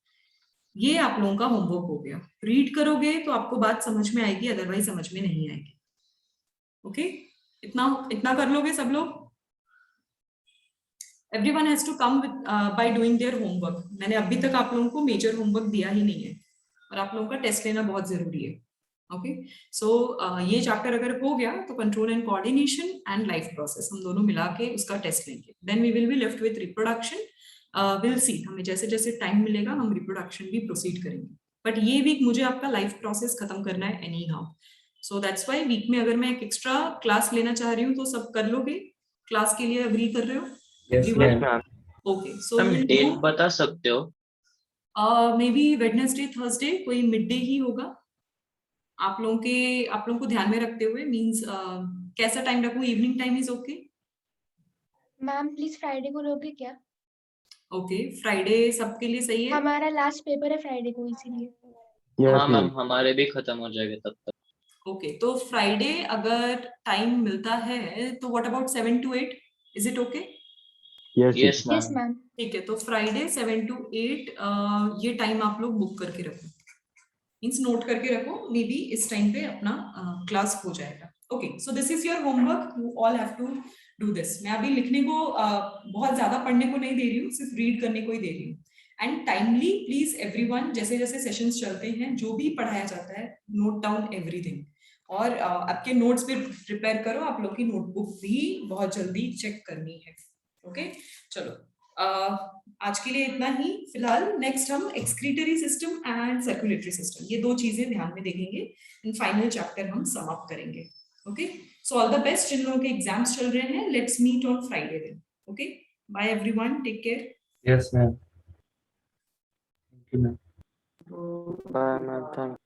ये आप लोगों का होमवर्क हो गया. रीड करोगे तो आपको बात समझ में आएगी, अदरवाइज समझ में नहीं आएगी. ओके, इतना कर लोगे सब लोग? Everyone has to come by doing their homework. मैंने अभी तक आप लोगों को मेजर होमवर्क दिया ही नहीं है और आप लोगों का टेस्ट लेना बहुत जरूरी है. ओके, सो ये चैप्टर अगर हो गया तो control and coordination and life process हम दोनों मिला के उसका टेस्ट लेंगे. Then we will be left with reproduction. Will see, हमें जैसे जैसे टाइम मिलेगा हम रिप्रोडक्शन भी प्रोसीड करेंगे. बट ये वीक मुझे आपका लाइफ प्रोसेस खत्म करना है anyhow. So that's why week में अगर मैं एक एक्स्ट्रा क्लास लेना चाह रही हूँ तो सब कर लोगे? क्लास के लिए अग्री कर रहे हो? Yes, ma'am. ओके, सो डेट बता सकते हो? मे बी वेडनेसडे थर्सडे कोई मिड डे ही होगा. आप लोगों को ध्यान में रखते हुए, मींस कैसा टाइम रखूं? Evening time is okay? Ma'am please Friday को लोगे क्या? ओके, फ्राइडे सबके लिए सही है? हमारा लास्ट पेपर है फ्राइडे को, इसीलिए. Yes, हाँ मैम, ma'am. हमारे भी खत्म हो जाएंगे तब तक. ओके, तो फ्राइडे अगर टाइम मिलता है तो what about 7 to 8? Is it okay? Yes, yes ma'am. Yes ma'am. ठीक है, तो फ्राइडे 7 to 8 ये टाइम आप लोग बुक करके रखो, मीन्स नोट करके रखो. मे बी इस टाइम पे अपना क्लास हो जाएगा. Okay, so this is your homework, you all have to do this. मैं अभी लिखने को बहुत ज्यादा पढ़ने को नहीं दे रही हूँ, सिर्फ रीड करने को ही दे रही हूँ. एंड टाइमली प्लीज एवरीवन, जैसे जैसे सेशंस चलते हैं जो भी पढ़ाया जाता है नोट डाउन एवरीथिंग. और आपके नोट्स भी प्रिपेयर करो. आप लोग की नोटबुक भी बहुत जल्दी चेक करनी है. ओके, चलो आज के लिए इतना ही फिलहाल। नेक्स्ट हम excretory system and circulatory system, ये 2 चीजें ध्यान में देखेंगे। इन फाइनल चैप्टर हम समाप्त करेंगे। Okay, so all the best जिन लोगों के एग्जाम्स चल रहे हैं। Let's meet on Friday then. Okay, bye everyone, take care. Yes, ma'am. Thank you, ma'am. Bye, ma'am. Thank